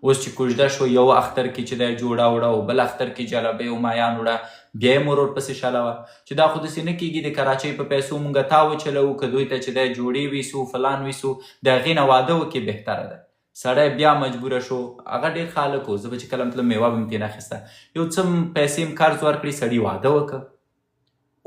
اوس چې کوژده شو یو اختر کې چې دی جوړه وړه او بل اختر کې جلبۍ او مایان وړه بیا یې مور ورپسې شله وه چې دا خو داسې نه کېږي د کراچۍ په پیسو مونږ تا وچلوو که دوی ته چې دی جوړې ویسو فلان ویسو د هغې نه واده وکړي بهتره ده سړی بیا مجبوره شو هغه ډېر ښه هلک و زه به چې کله تلم میوه به مې ترې اخیسته یو څه پیسې م قرض ورکړي سړي واده وکړه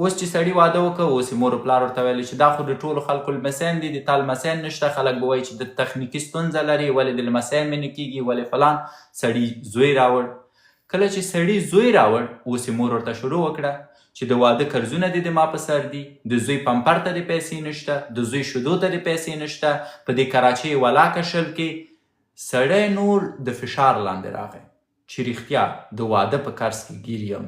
اوس چې سړي واده وکړه اوس یې مور پلار ورته ویلي چې دا خو د ټولو خلکو لمسیان دي د تا لمسیان نشته خلک به وایي چې د تخنیکي ستونزه لري ولې د لمسیان مې نه کېږي ولې فلان سړي زوی راوړ کله چې سړي زوی راوړ اوس یې مور ورته شروع وکړه چې د واده قرضونه دي د ما په سر دي د زوی پمپر ته د پیسې نشته د زوی شیدو ته د پیسې نشته په دې کراچۍ ولاکه شل کې سړی نور د فشار لاندې راغی چې رښتیا د واده په قرض کې ګیر یم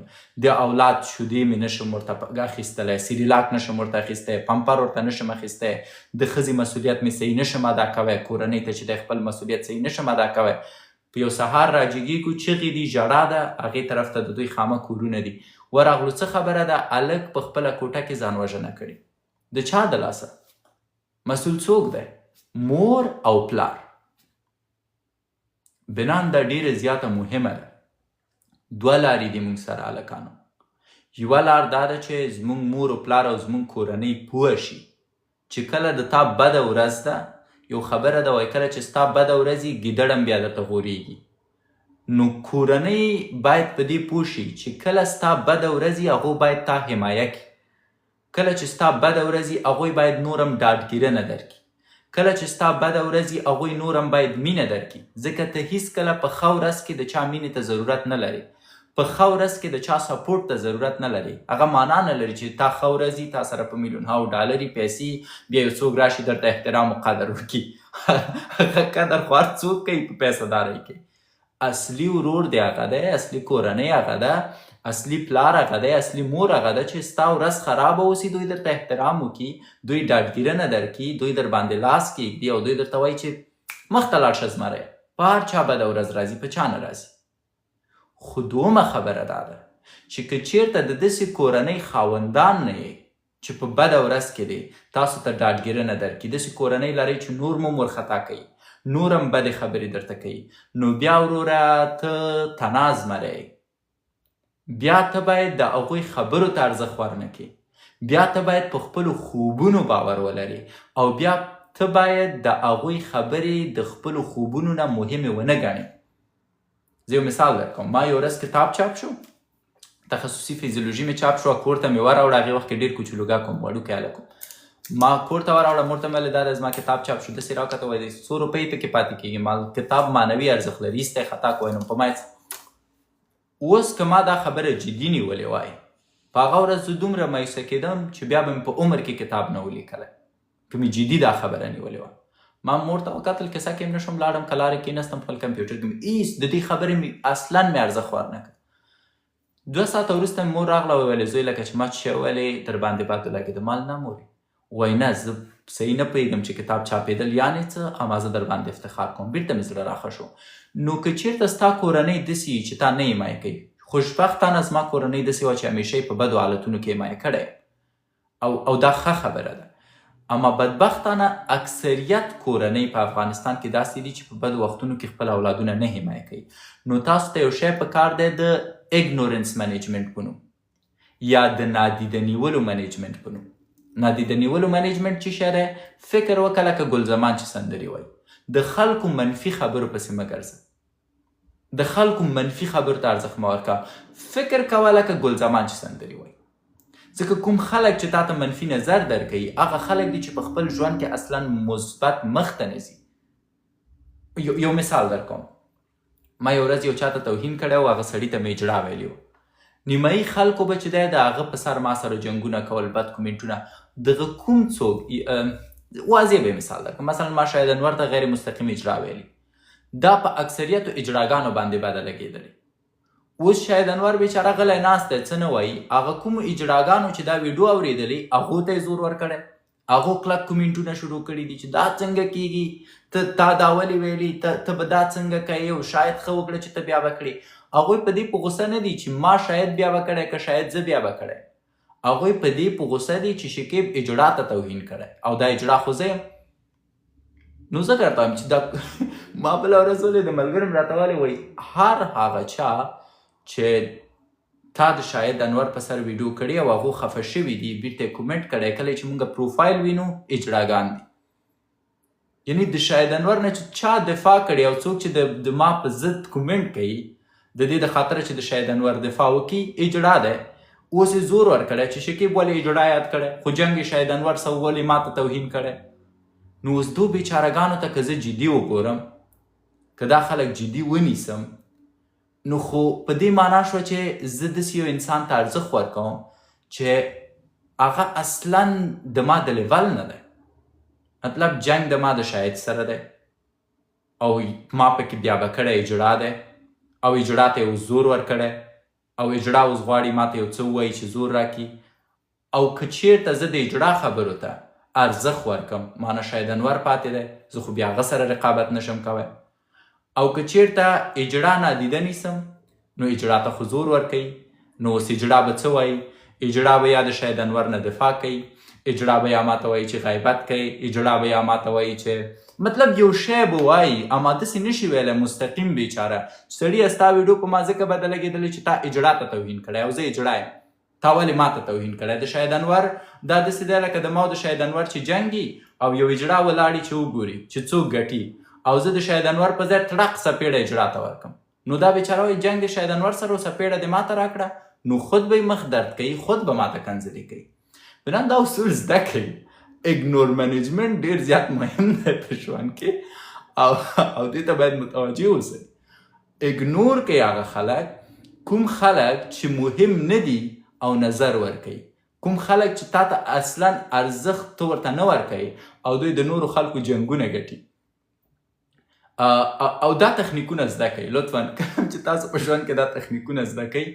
د اولاد شیدې مې نشم ورته اخیستلی سیریلاک نشم ورته اخیستی پمپر ورته نشم اخیستی د ښځې مسؤلیت مې صحیح نشم ادا کوی کورنۍ ته چې د خپل مسؤلیت صحیح نشم ادا کوی په یو سهار راجګېږو چغې دي ژړا ده هغې طرف ته د دوی خامه کورونه دي ورغلو څه خبره ده هلک په خپله کوټه کې ځان وژنه کړې د چا د لاسه مسؤل څوک دی مور او پلار بنان دا ډیره زیاته مهمه ده دوه لارې دي موږ سره هلکانو یوه لار دا ده چې زموږ مور و پلار او زموږ کورنۍ پوه شي چې کله د تا بده ورځ ده. یو خبره ده وایي کله چې ستا بده ورځ وي ګیدړ هم بیا درته غورېږي. نو کورنۍ باید په دې پوه شي چې کله ستا بده ورځ وي هغوی باید تا حمایه کړي. کله چې ستا بده ورځ وي هغوی باید نور هم ډاډګیرنه درکړي. کله چې ستا بده ورځ وي هغوی نور هم باید مینه درکړي. ځکه ته هیڅکله په ښه ورځ کې د چا مینې ته ضرورت نه لرې. په ښه ورځ کې د چا سپورټ ته ضرورت نه لري. هغه معنا نه لري چې تا ښه ورځ وي تا سره په میلیونهاو ډالري پیسې بیا یو څوک راشي درته احترام و قدر وکړي. هغه قدر خو هر څوک کوي په پیسه دارۍ کې. اصلي ورور دی هغه دی، اصلي کورنۍ هغه ده، اصلي پلار هغه دی، اصلي مور هغه ده چې ستا ورځ خرابه اوسي دوی درته احترام وکړي، دوی ډاډګیرنه درکړي، دوی در باندې لاس کږدي او دوی درته وایي چې مخته لاړ شه زمری. په هر چا بده ورځ راځي، په چا نه راځي. خو دومه خبره دا ده چې که چیرته د داسې کورنۍ خاوندان نه یې چې په بده ورځ کې دی تاسو ته ډاډګیرنه درکړي، داسې کورنۍ لرئ چې نور مو ورخطا کوي، نور هم بدې خبرې درته کوي، نو بیا وروره ته تنها زمری یې. بیا ته باید د هغوی خبرو ته ارزښت ورنکړي، بیا ته باید په خپلو خوبونو باور ولري او بیا ته باید د هغوی خبرې د خپلو خوبونو نه مهمې ونه ګڼې. زه یو مثال درکوم. ما یو ورځ کتاب چاپ شو، تخصصي فیزیولوژي مې چاپ شوه، کور ته مې وراوړه. هغې وخت کې ډېر کوچولوګا کوم، وړوکی هلک وم. ما کور ته وراوړه، مور ته مې ویل دا د زما کتاب چاپ شو. داسې راوکته وایي 100 روپۍ پکې پاتې کېږي. ما کتاب معنوي ارزښت لري، ایستی خطا کوی نو په ما اوس که ما دا خبره جدي نیولې وای په هغه ورځ زه دومره مایوسه کېدم چې بیا به مې په عمر کې کتاب نه و لیکلی که مې جدي دا خبره نیولې وه. ما مور ته وکتل کیسه کې هم نشم لاړم، که لارې کېناستم خپل کمپیوټر کې مې هېڅ د دې خبرې مې اصلا مې ارزښت ورنه کړ. 2 ساعته وروسته مې مور راغله وویلې زوی لکه چې ما چې شی ویلې در باندې بد ولګېده. ما نه مورې وایي نه زه صحیح نه پوهېږم چې کتاب چاپېدل یعنې څه، اما زه در باندې افتخار کوم. بېرته مې زړه راښه شو. نو که چېرته ستا کورنۍ داسې وي چې تا نه حمایه کوي، خوشبختانه زما کورنۍ داسې وه چې همیشه یې په بدو حالتونو کې حمایه کړی او دا ښه خبره ده. اما بدبختانه اکثریت کورنۍ په افغانستان کې داسې دي چې په بدو وختونو کې خپل اولادونه نه حمایه کوي. نو تاسو ته یو شی په کار دی د اګنورنس منیجمنټ په نوم یا د نادیده نیولو منیجمنټ په نوم. نادیده نیولو منیجمنټ چې شی دی، فکر وکړه لکه ګلزمان چې سندرې وایي، د خلکو منفي خبرو پسې مه ګرځه، د خلکو منفي خبرو ته ارزښت مه ورکوه. فکر کوه لکه ګلزمان چې سندرې وایي. ځکه کوم خلک چې تا ته منفي نظر درکوي هغه خلک دي چې په خپل ژوند کې اصلا مثبت مخ ته نه ځي. یو مثال درکوم. ما یو ورځ یو چا ته توهین کړی و، هغه سړي ته مې اجړا ویلي و. نیمایي خلکو به چې دی د هغه په سر ما سره جنګونه کول، بد کومنټونه. دغه کوم څوک واضح به مثال درکړم، مثلا ما شاهد انور ته غیر مستقیم اجرا ویلي، دا په اکثریتو اجراګانو باندې بده لګېدلې. اوس شاهد انور بیچاره غلی ناست دی، څه نه وایي. هغه کومو اجراګانو چې دا ویډیو اورېدلې هغو ته یې زور ورکړی، هغو کلک کومنټونه شروع کړي دي چې دا څنګه کېږي، تا دا ولې ویلي، ته به دا څنګه کوې او شاید ښه وکړه چې ته بیا به کړې. هغوی په دې په غوسه نه دي چې ما شاید بیا به کړی که شاید زه بیا به کړی. هغوی په دې په غوسه دي چې شکیب اجړا ته توهین کړی او دا اجړا خو زه یم. نو زه درته وایم چې دا ما بله ورځ ولې د ملګري م راته ویلې وایي هر هغه چا چې تا د شاهد انور په سر ویډیو کړي او هغو خفه شوي دي بیرته یې کومنټ کړی، کله چې موږ پروفایل وینو اجړاګان دي. یعنی د شاهد انور نه چې چا دفاع کړي او څوک چې د ما په ضد کومنټ کوي د دې د خاطره چې د شاهد انور دفاع وکړي اجړا دی. اوس یې زور ورکړی چې شکیب ولې اجړا یاد کړی، خو جنګ یې شاهد انور سو ولې ما ته توهین کړی. نو اوس دو بیچارهګانو ته که زه جدي وګورم، که دا خلک جدي ونیسم، نو خو په دې معنا شوه چې زه داسې یو انسان ته ارزښت ورکوم چې هغه اصلا د ما د لیول نه دی. مطلب جنګ د ما د شاهد سره دی او ما پکې بیا به کړی اجړا دی او اجړا ته یې زور ورکړی او اجړا اوس غواړي ما ته یو څه ووایي چې زور راکړي. او که چیرته زه د اجړا خبرو ته ارزښت ورکم، مانه شاهد انور پاتې دی، زه خو بیا هغه سره رقابت نشم کوی. او که چیرته اجړا نادیده نیسم نو اجړا ته خو زور ورکوي. نو اوس اجړا به څه وایي؟ اجړا به یا د شاهد انور نه دفاع کوي، اجړا به یا ماته وایي چې غیبت کوي، اجړا به یا ماته وایي چې مطلب یو شی به وایي، اما داسې نشي ویلی مستقیم بیچاره سړي ستا ویډیو په ما ځکه بده لګېدلې چې تا اجړا ته توهین کړی او زه اجړا یم. تا ولې ماته توهین کړی؟ د شاهد انور دا داسې دی لکه د ما او د شاهد انور چې جنګ او یو اجرا ولاړي چې وګوري چې څوک ګټي، او زه د شاهد انور په ځای ټړق څپېړه اجرا ته ورکړم، نو دا بیچاره وایي جنګ د شاهد انور سره څپېړه دې ماته راکړه، نو خود به مخ درد کوي، خود به ماته کنځلې کوي. بنان دا اصول زده کوي. اګنور منیجمنټ ډېر زیات مهم دی په ژوند کې، او دې ته باید متوجه اوسئ. اګنور کوي هغه خلک کوم خلک چې مهم نه دي او نظر ورکوي، کوم خلک چې تا ته اصلا ارزښت ته ورته نه ورکوي او دوی د نورو خلکو جنګونه ګټي. او دا تخنیکونه زده کوي. لطفا کله چې تاسو په ژوند کې دا تخنیکونه زده کوي،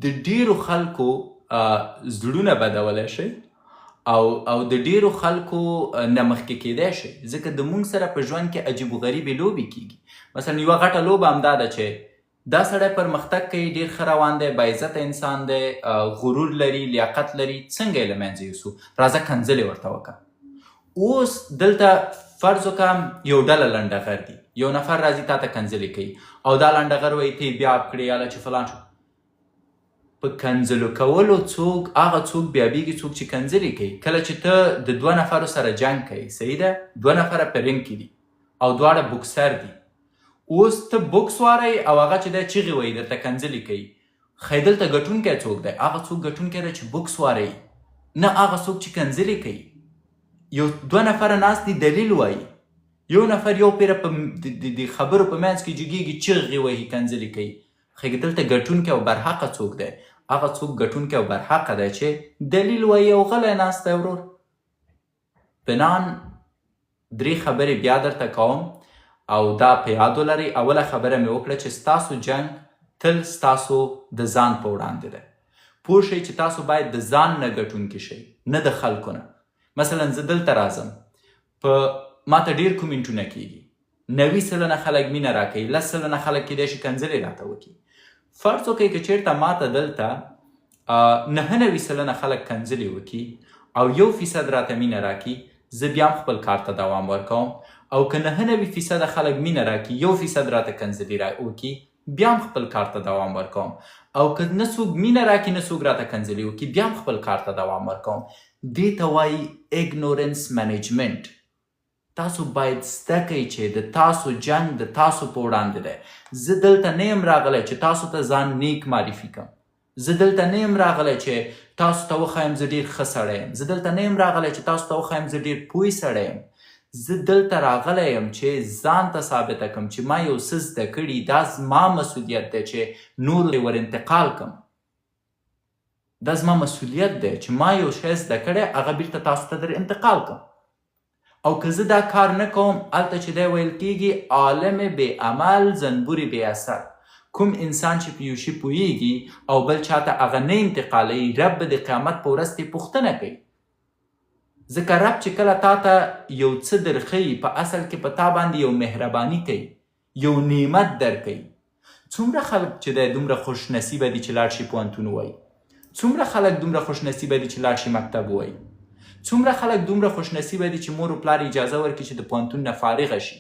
د ډیرو خلکو زړونه بدولی شي او د ډیرو خلکو نه مخکې کیدی شي، ځکه د مونږ سره په ژوند کې عجیب و غریبې لوبې کیږي. مثلا یوه غټه لوبه همدا ده چې دا سړی پرمختګ کوي، ډیر ښه روان دی، باعزته انسان دی، غرور لري، لیاقت لري، څنګه یې له منځه یوسو؟ راځه کنځلې ورته وکړه. اوس دلته فرض وکړه یو ډله لنډغر دي، یو نفر راځي تا ته کنځلې کوي او دا لنډغر وایي ته یې بیا کړې یاله چې فلان شو. په کنځلو کولو څوک هغه څوک بیابېږي څوک چې کنځلې کوي. کله چې ته د دوه نفرو سره جنګ کوي، صحیح ده، دوه نفره په رنګ کې دي او دواړه بوکسر دي، اوس ته بوکس واری او هغه چې دی چغې وایي درته کنځلې کوي، ښایي دلته ګټونکی څوک دی؟ هغه څوک ګټونکی دی چې بوکس واری، نه هغه څوک چې کنځلې کوي. یو دوه نفره ناست دي دلیل وایي، یو نفر یو پیره په د خبرو په منځ کې جګېږي، چغې وایي، کنځلې کوي. ښایي دلته ګټونکی او برحقه څوک دی؟ هغه څوک ګټونکی او برحقه دی چې دلیل وایي او غلی ناست دی ورور. بنان 3 خبرې بیا درته کوم او دا په یاد ولرئ. اوله خبره مې وکړه چې ستاسو جنګ تل ستاسو د ځان په وړاندې دی. پوه شئ چې تاسو باید د ځان نه ګټونکي شئ، نه د خلکو نه. مثلا زه دلته راځم، په ما ته ډېر کومنټونه کېږي، 90% خلک مینه راکوي، 10% خلک کیدای شي کنځلې راته وکړي. فرض وکړئ که چېرته ما ته دلته 99% خلک کنځلې وکړي او 1% راته مینه راکړي، زه بیا هم خپل کار ته دوام ورکوم. او که 99% خلک مینه راکړي، 1% راته کنځلې وکړي، بیا هم خپل کار ته دوام ورکوم. او که نه څوک مینه راکړي، نه څوک راته کنځلې وکړي، بیا هم خپل کار ته دوام ورکوم. دې ته وایي اګنورنس منیجمنټ. تاسو باید زده کوئ چې د تاسو جنګ د تاسو په وړاندې دی. زه دلته نه یم راغلی چې تاسو ته ځان نیک معرفي کړم، زه دلته نه یم راغلی چې تاسو ته وښایم زه ډېر ښه سړی یم، زه دلته نه یم راغلی چې تاسو ته وښایم زه ډېر پوه سړی یم. زه دلته راغلی یم چې ځان ته ثابته کړم چې ما یو څه زده کړي، دا زما مسؤلیت دی چې نورو ور انتقال کړم. دا زما مسؤلیت دی چې ما یو شی زده کړی، هغه بیرته تاسو ته در انتقال کړم. او که زه دا کار نه کوم، هلته چې دی ویل کېږي عالم بې عمل زنبوري بې اثر. کوم انسان چې په یو شي پوهېږي او بل چاته هغه نه انتقالوي، رب به د قیامت په ورځ ترې پوښتنه کوي. ځکه رب چې کله تا ته یو څه درښیي، په اصل کې په تا باندې یو مهرباني کوي، یو نعمت درکوي. څومره خلک چې دی دومره خوش نصیبه دي چې لاړ شي پوهنتون ووایي، څومره خلک دومره خوش نصیبه دي چې لاړ شي مکتب ووایي، څومره خلک دومره خوش نصیبه دي چې مور و پلار اجازه ورکړي چې د پوهنتون نه فارغه شي.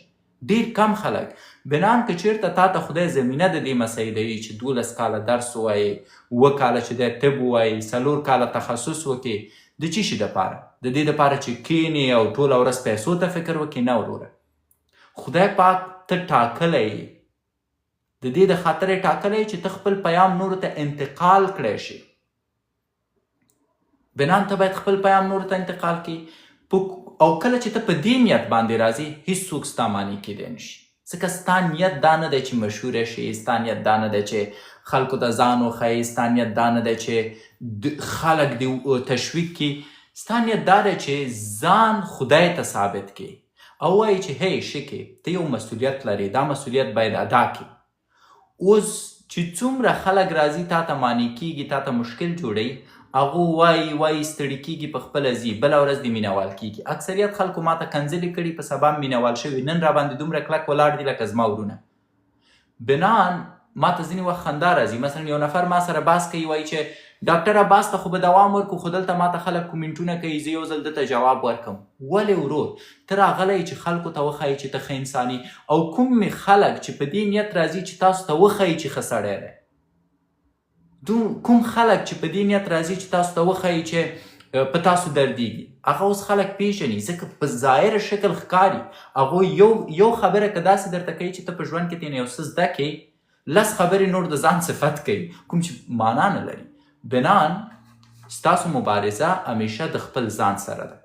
ډېر کم خلک. بنان که چېرته تا ته خدای زمینه د دې مسایلوي چې 12 کاله درس ووایي، 7 کاله چې دی طب ووایي، 4 کاله تخصص وکړي، د څه شي دپاره؟ د دې دپاره چې کښېنې او ټوله ورځ پیسو ته فکر وکړي؟ نه وروره، خدای پاک ته ټاکلی یې، د دې د خاطر یې ټاکلی چې ته خپل پیام نورو ته انتقال کړی شي. بنان ته باید خپل پیام نورو ته انتقال کړي. او کله چې ته په دې نیت باندې راځي، هیڅوک ستا معنی کیدی نشي. ځکه ستا نیت دا نه دی چې مشهوره شي، ستا نیت دا نه دی چې خلکو ته ځان وښایي، ستا نیت دا نه دی چې خلک دې تشویق کړي. ستا نیت دا دی چې ځان خدای ته ثابت کړي او وایي چې هی شکې ته یو مسؤلیت لري، دا مسؤلیت باید ادا کړي. اوس چې څومره خلک راځي تا ته معنی کیږي، تا ته مشکل جوړوي، هغو وایي ستړي کېږي، په خپله ځي، بله ورځ دې مینهوال کېږي. اکثریت خلکو ما ته کنځلې کړي، په سبا مینهوال شوي، نن را باندې دومره کلک ولاړ دي لکه زما ورونه. بنان ما ته ځینې وخت خندا راځي. مثلا یو نفر ما سره بحث کوي، وایي چې ډاکټره بحث ته خو به دوام ورکړو، خو دلته ما ته خلک کومنټونه کوي، زه یو ځل دته جواب ورکړم. ولې ورور؟ ته راغلی چې خلکو ته وښایي چې ته ښه انسان یې، او کوم خلک چې په دې نیت راځي چې تاسو ته وښایي چې ښه سړی دی. کوم خلک چې په دې نیت راځي چې تاسو ته وښایي چې په تاسو دردیږي، هغه اوس خلک پیژني، ځکه په ظاهره شکل ښکاري. هغوی یو خبره که داسې درته کوي چې ته په ژوند کې ترېنه یو څه زده کوې، 10 خبرې نور د ځان صفت کوي، کوم چې معنا نه لري. بنان ستاسو مبارزه همیشه د خپل ځان سره ده.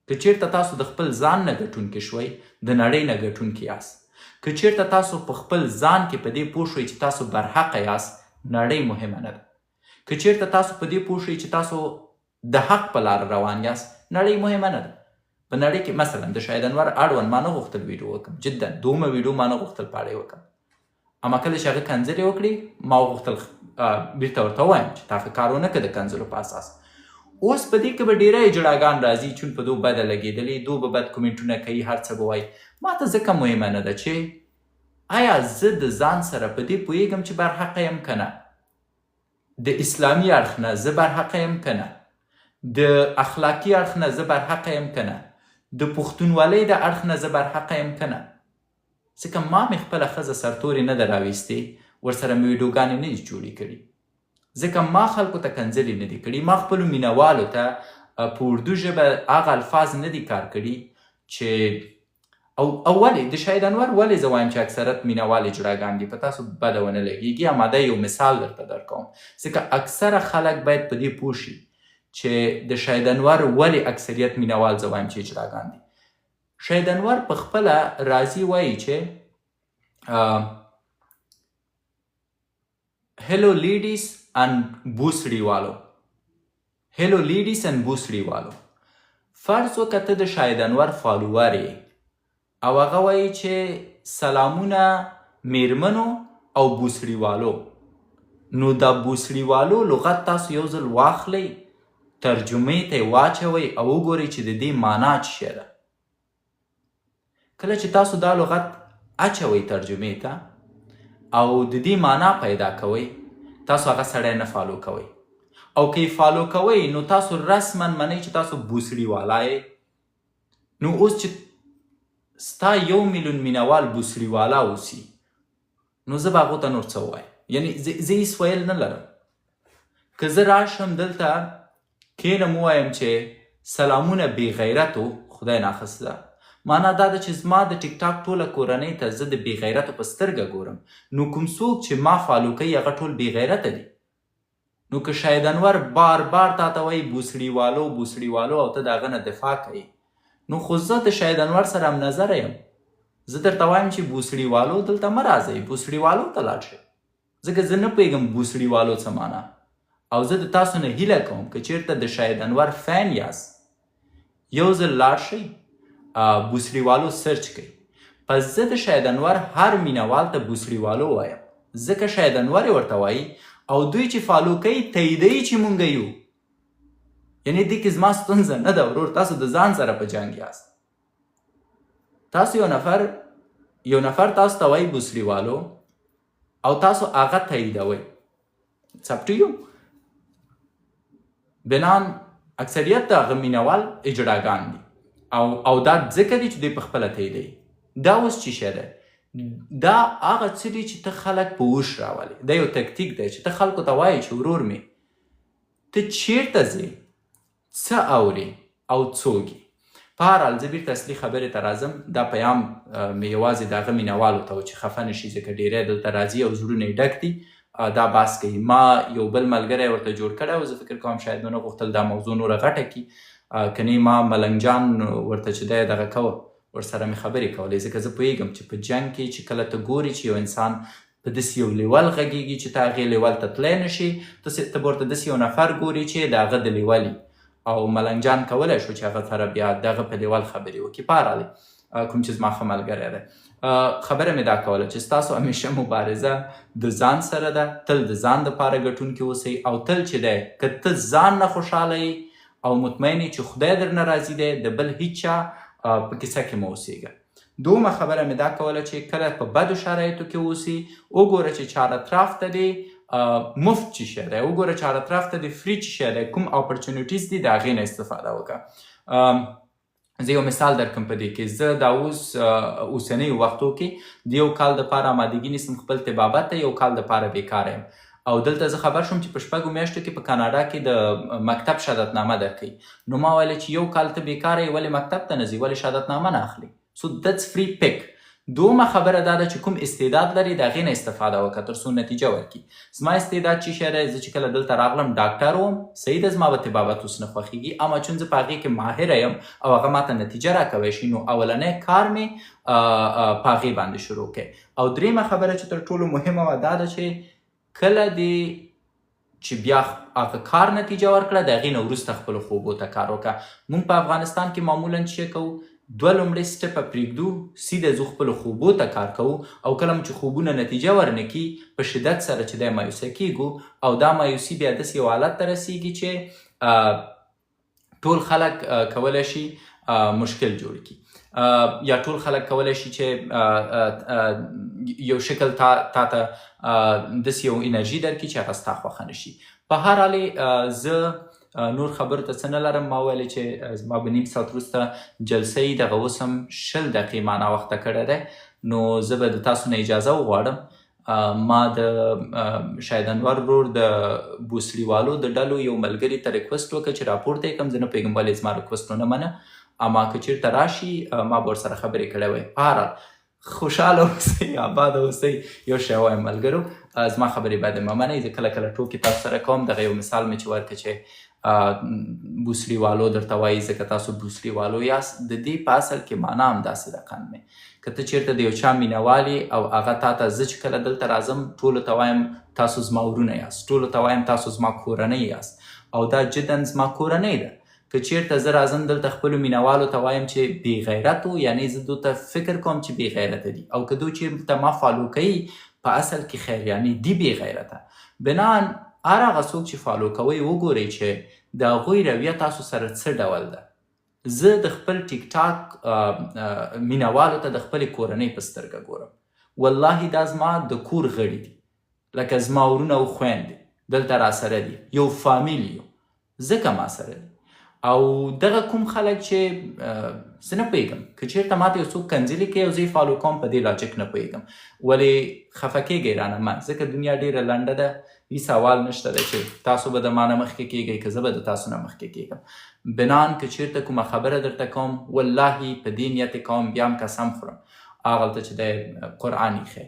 که چیرته تاسو د خپل ځان نه ګټونکي شوئ، د نړۍ نه ګټونکي یاست. که چیرته تاسو په خپل ځان کې په دې پوه شوئ چې تاسو برحقه یاست، نړۍ مهمه نه ده. که چیرته تاسو په دې پوه شئ چې تاسو د حق په لار روان یاست، نړۍ مهمه نه ده. په نړۍ کې مثلا د شاهد انور اړوند ما نه غوښتل ویډیو وکړم، جدا دومره ویډیو ما نه غوښتل په اړه یې وکړم. اما کله چې هغه کنځلې وکړې، ما وغوښتل بیرته ورته ووایم چې تا کار ونه کړه د کنځلو په اساس. اوس په دې کې به ډېری جړاګان راځي، چون په دو بده لګېدلې، دو به بد کومنټونه کوي، هر څه به وایي. ما ته ځکه مهمه نه ده چې آیا زه د ځان سره په دې پوهېږم چې برحقه یم که نه، د اسلامي اړخ نه زه برحقه یم که نه، د اخلاقي اړخ نه زه برحقه یم که نه، د پښتونولۍ د اړخ نه زه برحقه یم که نه. ځکه ما مې خپله ښځه سرتورې نه ده راویستې، ورسره مې ویډیوګانې نه دي جوړې کړي، ځکه ما خلکو ته کنځلې نه دي کړي. ما خپلو مینهوالو ته په اردو ژبه هغه الفاظ نه دي کار کړي چې او ولې د شاهد انور ولې زه وایم چې اکثرت مینهوالې جړاګان دي، په تاسو بده ونه لګېږي. اما دا یو مثال درته درکوم، ځکه اکثره خلک باید په دې پوه شي چې د شاهد انور ولې اکثریت مینهوال زه وایم چې جړاګان دي. شاهد انور په خپله راضي وایي چې هلو لیډیز and بوسړي والو، هلو لیډیز and بوسړي والو. فرض وکړه ته د شاهد انور فالوور یې او هغه وایي چې سلامونه میرمنو او بوسړي والو، نو دا بوسړي والو لغت تاسو یو ځل واخلئ، ترجمې ته یې واچوئ او وګورئ چې د دې معنا څه شی ده. کله چې تاسو دا لغت اچوئ ترجمې ته او د دې معنا پیدا کوئ، تاسو هغه سړی نه فالو کوئ، او که یې فالو کوئ نو تاسو رسما منئ چې تاسو بوسړي والا یې. نو اوس چې ستا 1 میلیون مینهوال بوسړي والا اوسي، نو زه به هغو ته نور څه ووایم؟ یعنې زه هېڅ ویل نه لرم. که زه راشم دلته کښېنم ووایم چې سلامونه بې غیرتو، خدای ناخسته، معنا دا ده چې زما د ټیک ټاک ټوله کورنۍ ته زه د بې غیرتو په سترګه ګورم، نو کوم څوک چې ما فالو کوي هغه ټول بې غیرته دي. نو که شاهد انور بار بار تا ته وایي بوسړي والو بوسړي والو او ته د هغه نه دفاع کوي، نو خو زه د شاهد انور سره هم نظره یم. زه درته وایم چې بوسړي والو دلته مه راځئ، بوسړي والو ته لاړ شئ، ځکه زه نه پوهېږم بوسړي والو څه معنا. او زه د تاسو نه هیله کوم که چیرته د شاهد انور فین یاست، یو ځل لاړ شئ بوسړي والو سرچ کوئ. پس زه د شاهد انور هر مینهوال ته بوسړي والو وایم، ځکه شاهد انور یې ورته وایي او دوی چې فالو کوي تاییدوي چې مونږ یو. یعنې دې کې زما ستونزه نه ده ورور، تاسو د ځان سره په جنګ یاست. تاسو یو نفر تاسو ته وایي بوسړي والو او تاسو هغه تاییدوئ، It's up to you. بنان اکثریت د هغه مینهوال اجړاګان دي او دا ځکه دي چې دوی په خپله تاییدوي. دا اوس څه شی ده؟ دا هغه څه دي چې ته خلک په وش راولې. دا یو تکتیک دی چې ته خلکو ته وایې چې ورور مې ته چیرته ځې، څه اورې او څوک یې. په هر حال زه بیرته اصلي خبرې ته راځم. دا پیام مې یوازې د هغه مینهوالو ته و چې خفه نه شي، ځکه ډېری دلته راځي او زړونه یې ډک دي، دا بحث کوي. ما یو بل ملګری ورته جوړ کړی و، زه فکر کوم شاید ونه غوښتل دا موضوع نوره غټه کړي، کنې ما ملنګ جان ورته چې دی دغه کوه، ورسره مې خبرې کولې، ځکه زه پوهېږم چې په جنګ کې چې کله ته ګورې چې یو انسان په داسې یو لیول غږېږي چې ته هغې لیول ته تلی نه شي، ته به ورته داسې یو نفر ګورې چې د هغه د لیول او ملنګ جان کولی شو چې هغه سره بیا دغه په لیول خبرې وکړي. په هر حال کوم چې زما ښه ملګری دی، خبره مې دا کوله چې ستاسو همیشه مبارزه د ځان سره ده. تل د ځان دپاره ګټونکي اوسئ او تل چې دی که ته ځان نه خوشحاله یې او مطمئن یې چې خدای درنه راضي دی، د بل هیڅ چا په کیسه کې مه اوسېږه. دومره خبره مې دا کوله چې کله په بدو شرایطو کې اوسي، وګوره چې چار اطراف ته دی مفت څه شی دی، وګوره چار اطراف ته دی فری څه شی دی، کوم اپرچونیټیز دي د هغې نه استفاده وکړه. زه یو مثال درکړم په دې کې. زه دا اوس اوسنیو وختو کې د یو کال دپاره آمادګي نیسم خپل طبابت ته، یو کال دپاره بیکاره یم او دلته زه خبر شوم چې په 6 میاشتو کې په کاناډا کې د مکتب شهادتنامه درکوي. نو ما ویل چې 1 کال ته بیکاره یې ولې مکتب ته نه ځي، ولې شهادتنامه نه اخلي؟ سو دټس فری پک. دومه خبره دا ده چې کوم استعداد لري د هغې نه استفاده وکړه تر څو نتیجه ورکړي. زما استعداد چې شی دی، زه چې کله دلته راغلم ډاکټر وم، صحیح ده، زما به طبابت اوس نه خوښېږي، اما چون زه په هغې کې ماهره یم او هغه ماته نتیجه راکوی شي، نو اولنی کار مې په هغې باندې شروع کړی. او دریمه خبره چې تر ټولو مهمه وه دا ده چې کله دې چې بیا هغه کار نتیجه ورکړه، د هغې نه وروسته خپلو خوبو ته کار وکړه. موږ په افغانستان کې معمولا څه کوو، 2 لومړی سټپه پرېږدو، سیده ځو خپلو خوبو ته کار کوو، او کله چې خوبونه نتیجه ورنکړي په شدت سره چې دی مایوسه کیږو، او دا مایوسي بیا داسې یو حالت ته رسیږي چې ټول خلک کولی شي مشکل جوړ کړي، یا ټول خلک کولی شي چې یو شکل تا ته داسې یو انرژي درکړي چې هغه ستا خوښه نه شي. په هر حال زه نور خبرو ته څه نه لرم. ما ویلې چې زما به 1.5 ساعت وروسته جلسه یي، دغه اوس هم 20 دقیقې ما ناوخته کړی دی، نو زه به د تاسو نه اجازه وغواړم. ما د شاید انور ورور د بوسلي والو د ډلو یو ملګري ته ریکوست وکړه چې راپورته یې کړم. زه نه پوهېږم ولې زما ریکوست ونه منه، اما که چېرته راشي ما به ورسره خبرې کړی وی. په هر حال خوشحاله اوسئ، آباده اوسئ. یو شی وایم ملګرو، زما خبرې باید مه منئ. زه کله کله ټوکې تاسو سره کوم، دغه یو مثال مې چې ورکړه چې بوسلي والو درته وایي ځکه تاسو بوسلي والو یاست. د دې په اصل کې معنا همداسې ده قانمې. که ته چېرته د یو چا مینهوال یې او هغه تا ته، زه چې کله دلته راځم ټولو ته وایم تاسو زما ورونه یاست، ټولو ته وایم تاسو زما کورنۍ یاست، او دا جدا زما کورنۍ ده. که چېرته زه راځم دلته خپلو مینهوالو ته وایم چې بې غیرتو، یعنې زه دوی ته فکر کوم چې بې غیرته دي، او که دوی چېرته ما فالو کوي په اصل کې خیر یعنې دي بې غیرته. بنان هر هغه څوک چې فالو کوئ وګورئ چې د هغوی رویه تاسو سره څه ډول ده. زه د خپل ټیک ټاک مینهوالو ته د خپلې کورنۍ په سترګه ګورم. والله دا زما د کور غړي دي، لکه زما ورونه او خویندې دلته را سره دي، یو فامیل یو، ځکه ما سره دي. او دغه کوم خلک چې زه نه پوهېږم، که چېرته ماته یو څوک کنځلې کوي او زه یې فالو کوم، په دې لاجک نه پوهېږم. ولې خفه کېږئ رانه مه، ځکه دنیا ډېره لنډه ده. هیڅ سوال نشته دی چې تاسو به د ما نه مخکې کېږئ که زه به د تاسو نه مخکې کېږم. بنان که چېرته کومه خبره درته کوم، والله په دې نیت یې کوم، بیا هم قسم خورم هغلته چې دی قرآن ایښی،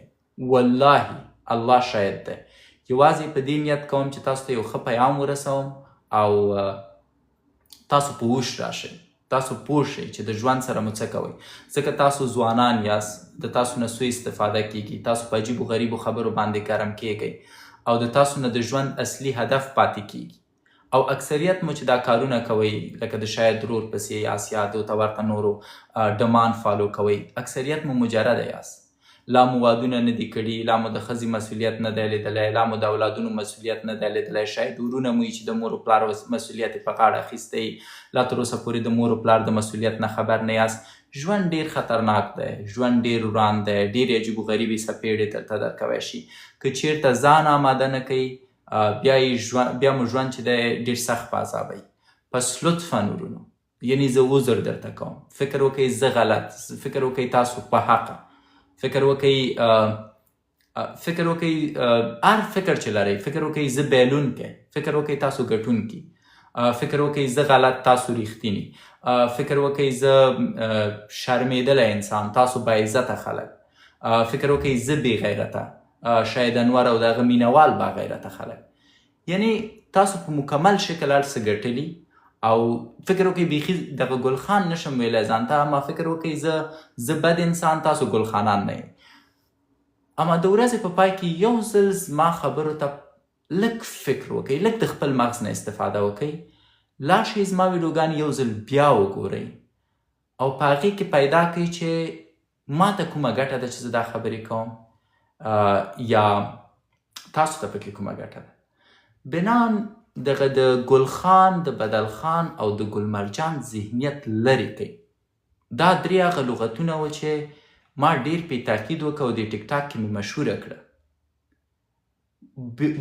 والله الله شاهد دی، یوازې په دې نیت کوم چې تاسو ته یو ښه پیغام ورسوم او تاسو په هوش راشئ، تاسو پوه شئ چې د ژوند سره مو څه کوئ. ځکه تاسو ځوانان یاست، د تاسو نه سوء استفاده کیږي، تاسو په عجیبو غریبو خبرو باندې ګرم کیږئ، او د تاسو نه د ژوند اصلي هدف پاتې کیږي. او اکثریت مو چې دا کارونه کوئ، لکه د شاید رور پسې یاست یا د ورته نورو ډمان فالو کوئ، اکثریت مو مجرده یاست. لا مو وادونه نه دي کړي، لا مو د ښځې مسؤلیت نه دی لیدلی، لا مو د اولادونو مسؤلیت نه دی لیدلی، شاید ورونه مو چې د مور و پلار مسؤلیت په غاړه اخیستی، لا تر اوسه پورې د مور و پلار د مسؤلیت نه خبر نه یاست. ژوند ډیر خطرناک دی، ژوند ډیر وران دی، ډیرې عجیبو غریبې څپېړې درته درکوی شي. که چېرته ځان آماده نه کوي، بیا مو ژوند چې دی ډیر سخت په عذابوي. پس لطفا ورونو، یعنې زه عذر درته کوم، فکر وکئ زه غلط، فکر وکئ تاسو په حقه، فکر وکئ هر فکر چې لرئ، فکر وکئ زه بیلونکی، فکر وکئ تاسو ګټونکي، فکر وکئ زه غلط تاسو ریښتیني، فکر وکئ زه شرمېدلی انسان تاسو باعزته خلک، فکر وکئ زه بې غیرته شاید انور او د هغه مینهوال با غیرته خلک. یعنې تاسو په مکمل شکل هر څه ګټلي، او فکر وکئ بیخي دغه ګلخان نشم ویلی ځان ته، اما فکر وکئ زه بد انسان، تاسو ګلخانان نه یئ. اما د ورځې په پای کې یو ځل زما خبرو ته لږ فکر وکئ، لږ د خپل مغز نه استفاده وکئ، لاړ شئ زما ویډیوګانې یو ځل بیا وګورئ او په هغې کې پیدا کړئ چې ما ته کومه ګټه ده چې زه دا خبرې کوم، یا تاسو ته پکې کومه ګټه ده. بنان دغه د ګلخان، د بدلخان او د ګلمرجان ذهنیت لرې کړئ. دا درې هغه لغتونه وه چې ما ډېر پې تاکید وکړ او د ټیک ټاک کې مې مشهوره کړه.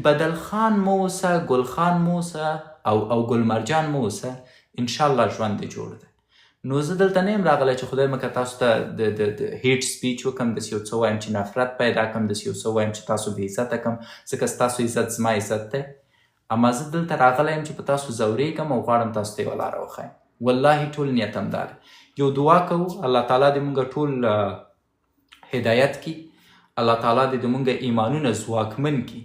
بدلخان مو اوسه، ګلخان مو اوسه او ګلمرجان مو اوسه، انشاءالله ژوند دې جوړ دی. نو زه دلته نه یم راغلی چې خدای مکه تاسو ته د هیټ سپیچ وکړم، داسې یو څه وایم چې نفرت پیدا کړم، داسې یو څه وایم چې تاسو بې عزته کړم، ځکه ستاسو عزت زما عزت دی. اما زه دلته راغلی یم چې په تاسو ځورېږم او غواړم تاسو ته یوه لاره وښایم. والله ټول نیت همدا دی. یو دعا کوو الله تعالی دې موږ ټول هدایت کړي، الله تعالی دې د موږ ایمانونه ځواکمن کړي،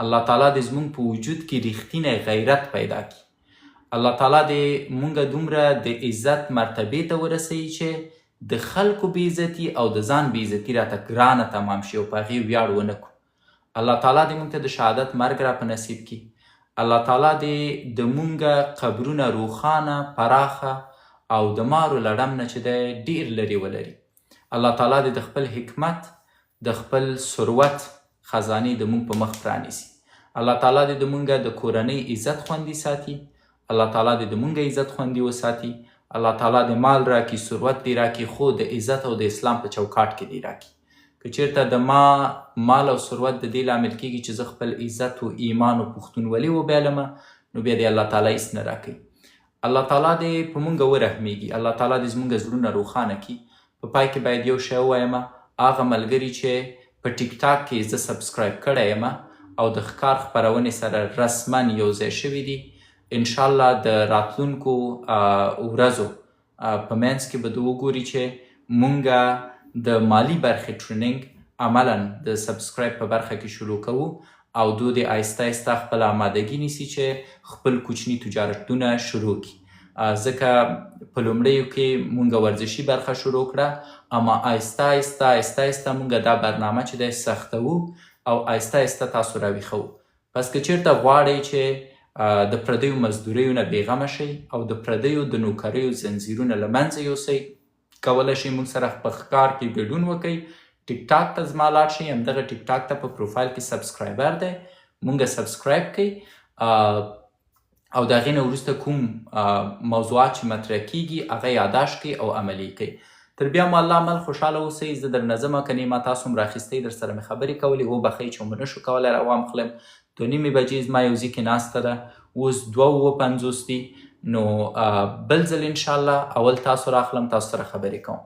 الله تعالی دې زموږ په وجود کې رښتینی غیرت پیدا کړي، الله تعالی دې موږ دومره د عزت مرتبې ته ورسوي چې د خلکو بې عزتي او د ځان بې عزتي راته ګرانه تمام شي او په هغې ویاړ ونه کړو. الله تعالی دې موږ ته د شهادت مرګ را په نصیب کړي. الله تعالی دې د موږ قبرونه روښانه، پراخه او د مارو لړم نه چې دی ډېر لرې ولري. الله تعالی دې د خپل حکمت، د خپل ثروت خزانې د موږ په مخ پرانیسي. الله تعالی دې د موږ د کورنۍ عزت خوندي ساتي، الله تعالی دې د موږ عزت خوندي وساتي، الله تعالی دې مال راکړي، ثروت دې راکړي، خو د عزت او د اسلام په چوکاټ کې دې راکړي. که چېرته د ما مال او ثروت د دې لامل کېږي چې زه خپل عزت و ایمان و پښتونولي وبایلمه، نو بیا دې الله تعالی هېڅ نه راکوي. الله تعالی دې په موږ ورحمیږي، الله تعالی دې زموږ زړونه روښانه کړي. په پای کې باید یو شی ووایم، هغه ملګري چې په ټیک ټاک کې زه سبسکرایب کړی یم او د ښکار خپرونې سره رسما یو ځای شوي دي، انشاءالله د راتلونکو ورځو په منځ کې به ده وګوري چې مونږ د مالی برخې ټریننګ عملا د سبسکرایب په برخه کې شروع کوو او دوی د آهسته آهسته خپل آمادګي نیسي چې خپل کوچني تجارتونه شروع کړي. ځکه په لومړیو کې مونږ ورزشي برخه شروع کړه، اما آهسته آهسته آهسته آهسته مونږ دا برنامه چې دی سختوو او آهسته آهسته تاسو راویښوو. پس که چېرته غواړئ چې د پردیو مزدوریو نه بېغمه شئ او د پردیو د نوکریو زنځیرونه له منځه یوسئ، کولی شئ موږ سره په ښکار کې ګډون وکئ. ټیک ټاک ته زما لاړ شئ، همدغه ټیک ټاک ته په پروفایل کې سبسکرایبر دی، مونږ سبسکرایب کئ او د هغې نه وروسته کوم موضوعات چې مطرح کیږي هغه یاداشت کئ او عملي کئ. تر بیا مو الله عمل خوشحاله اوسئ. زه در نه ځمه، کنې ما تاسو هم راخیستی، در سره مې خبرې کولې، وبخئ چې مو نشو کولی راوام خلم. 2:30 بجې زما یو ځای کې ناسته ده، اوس 2:50 دي، نو بل ځل انشاءالله اول تاسو راخلم، تاسو سره خبرې کوم.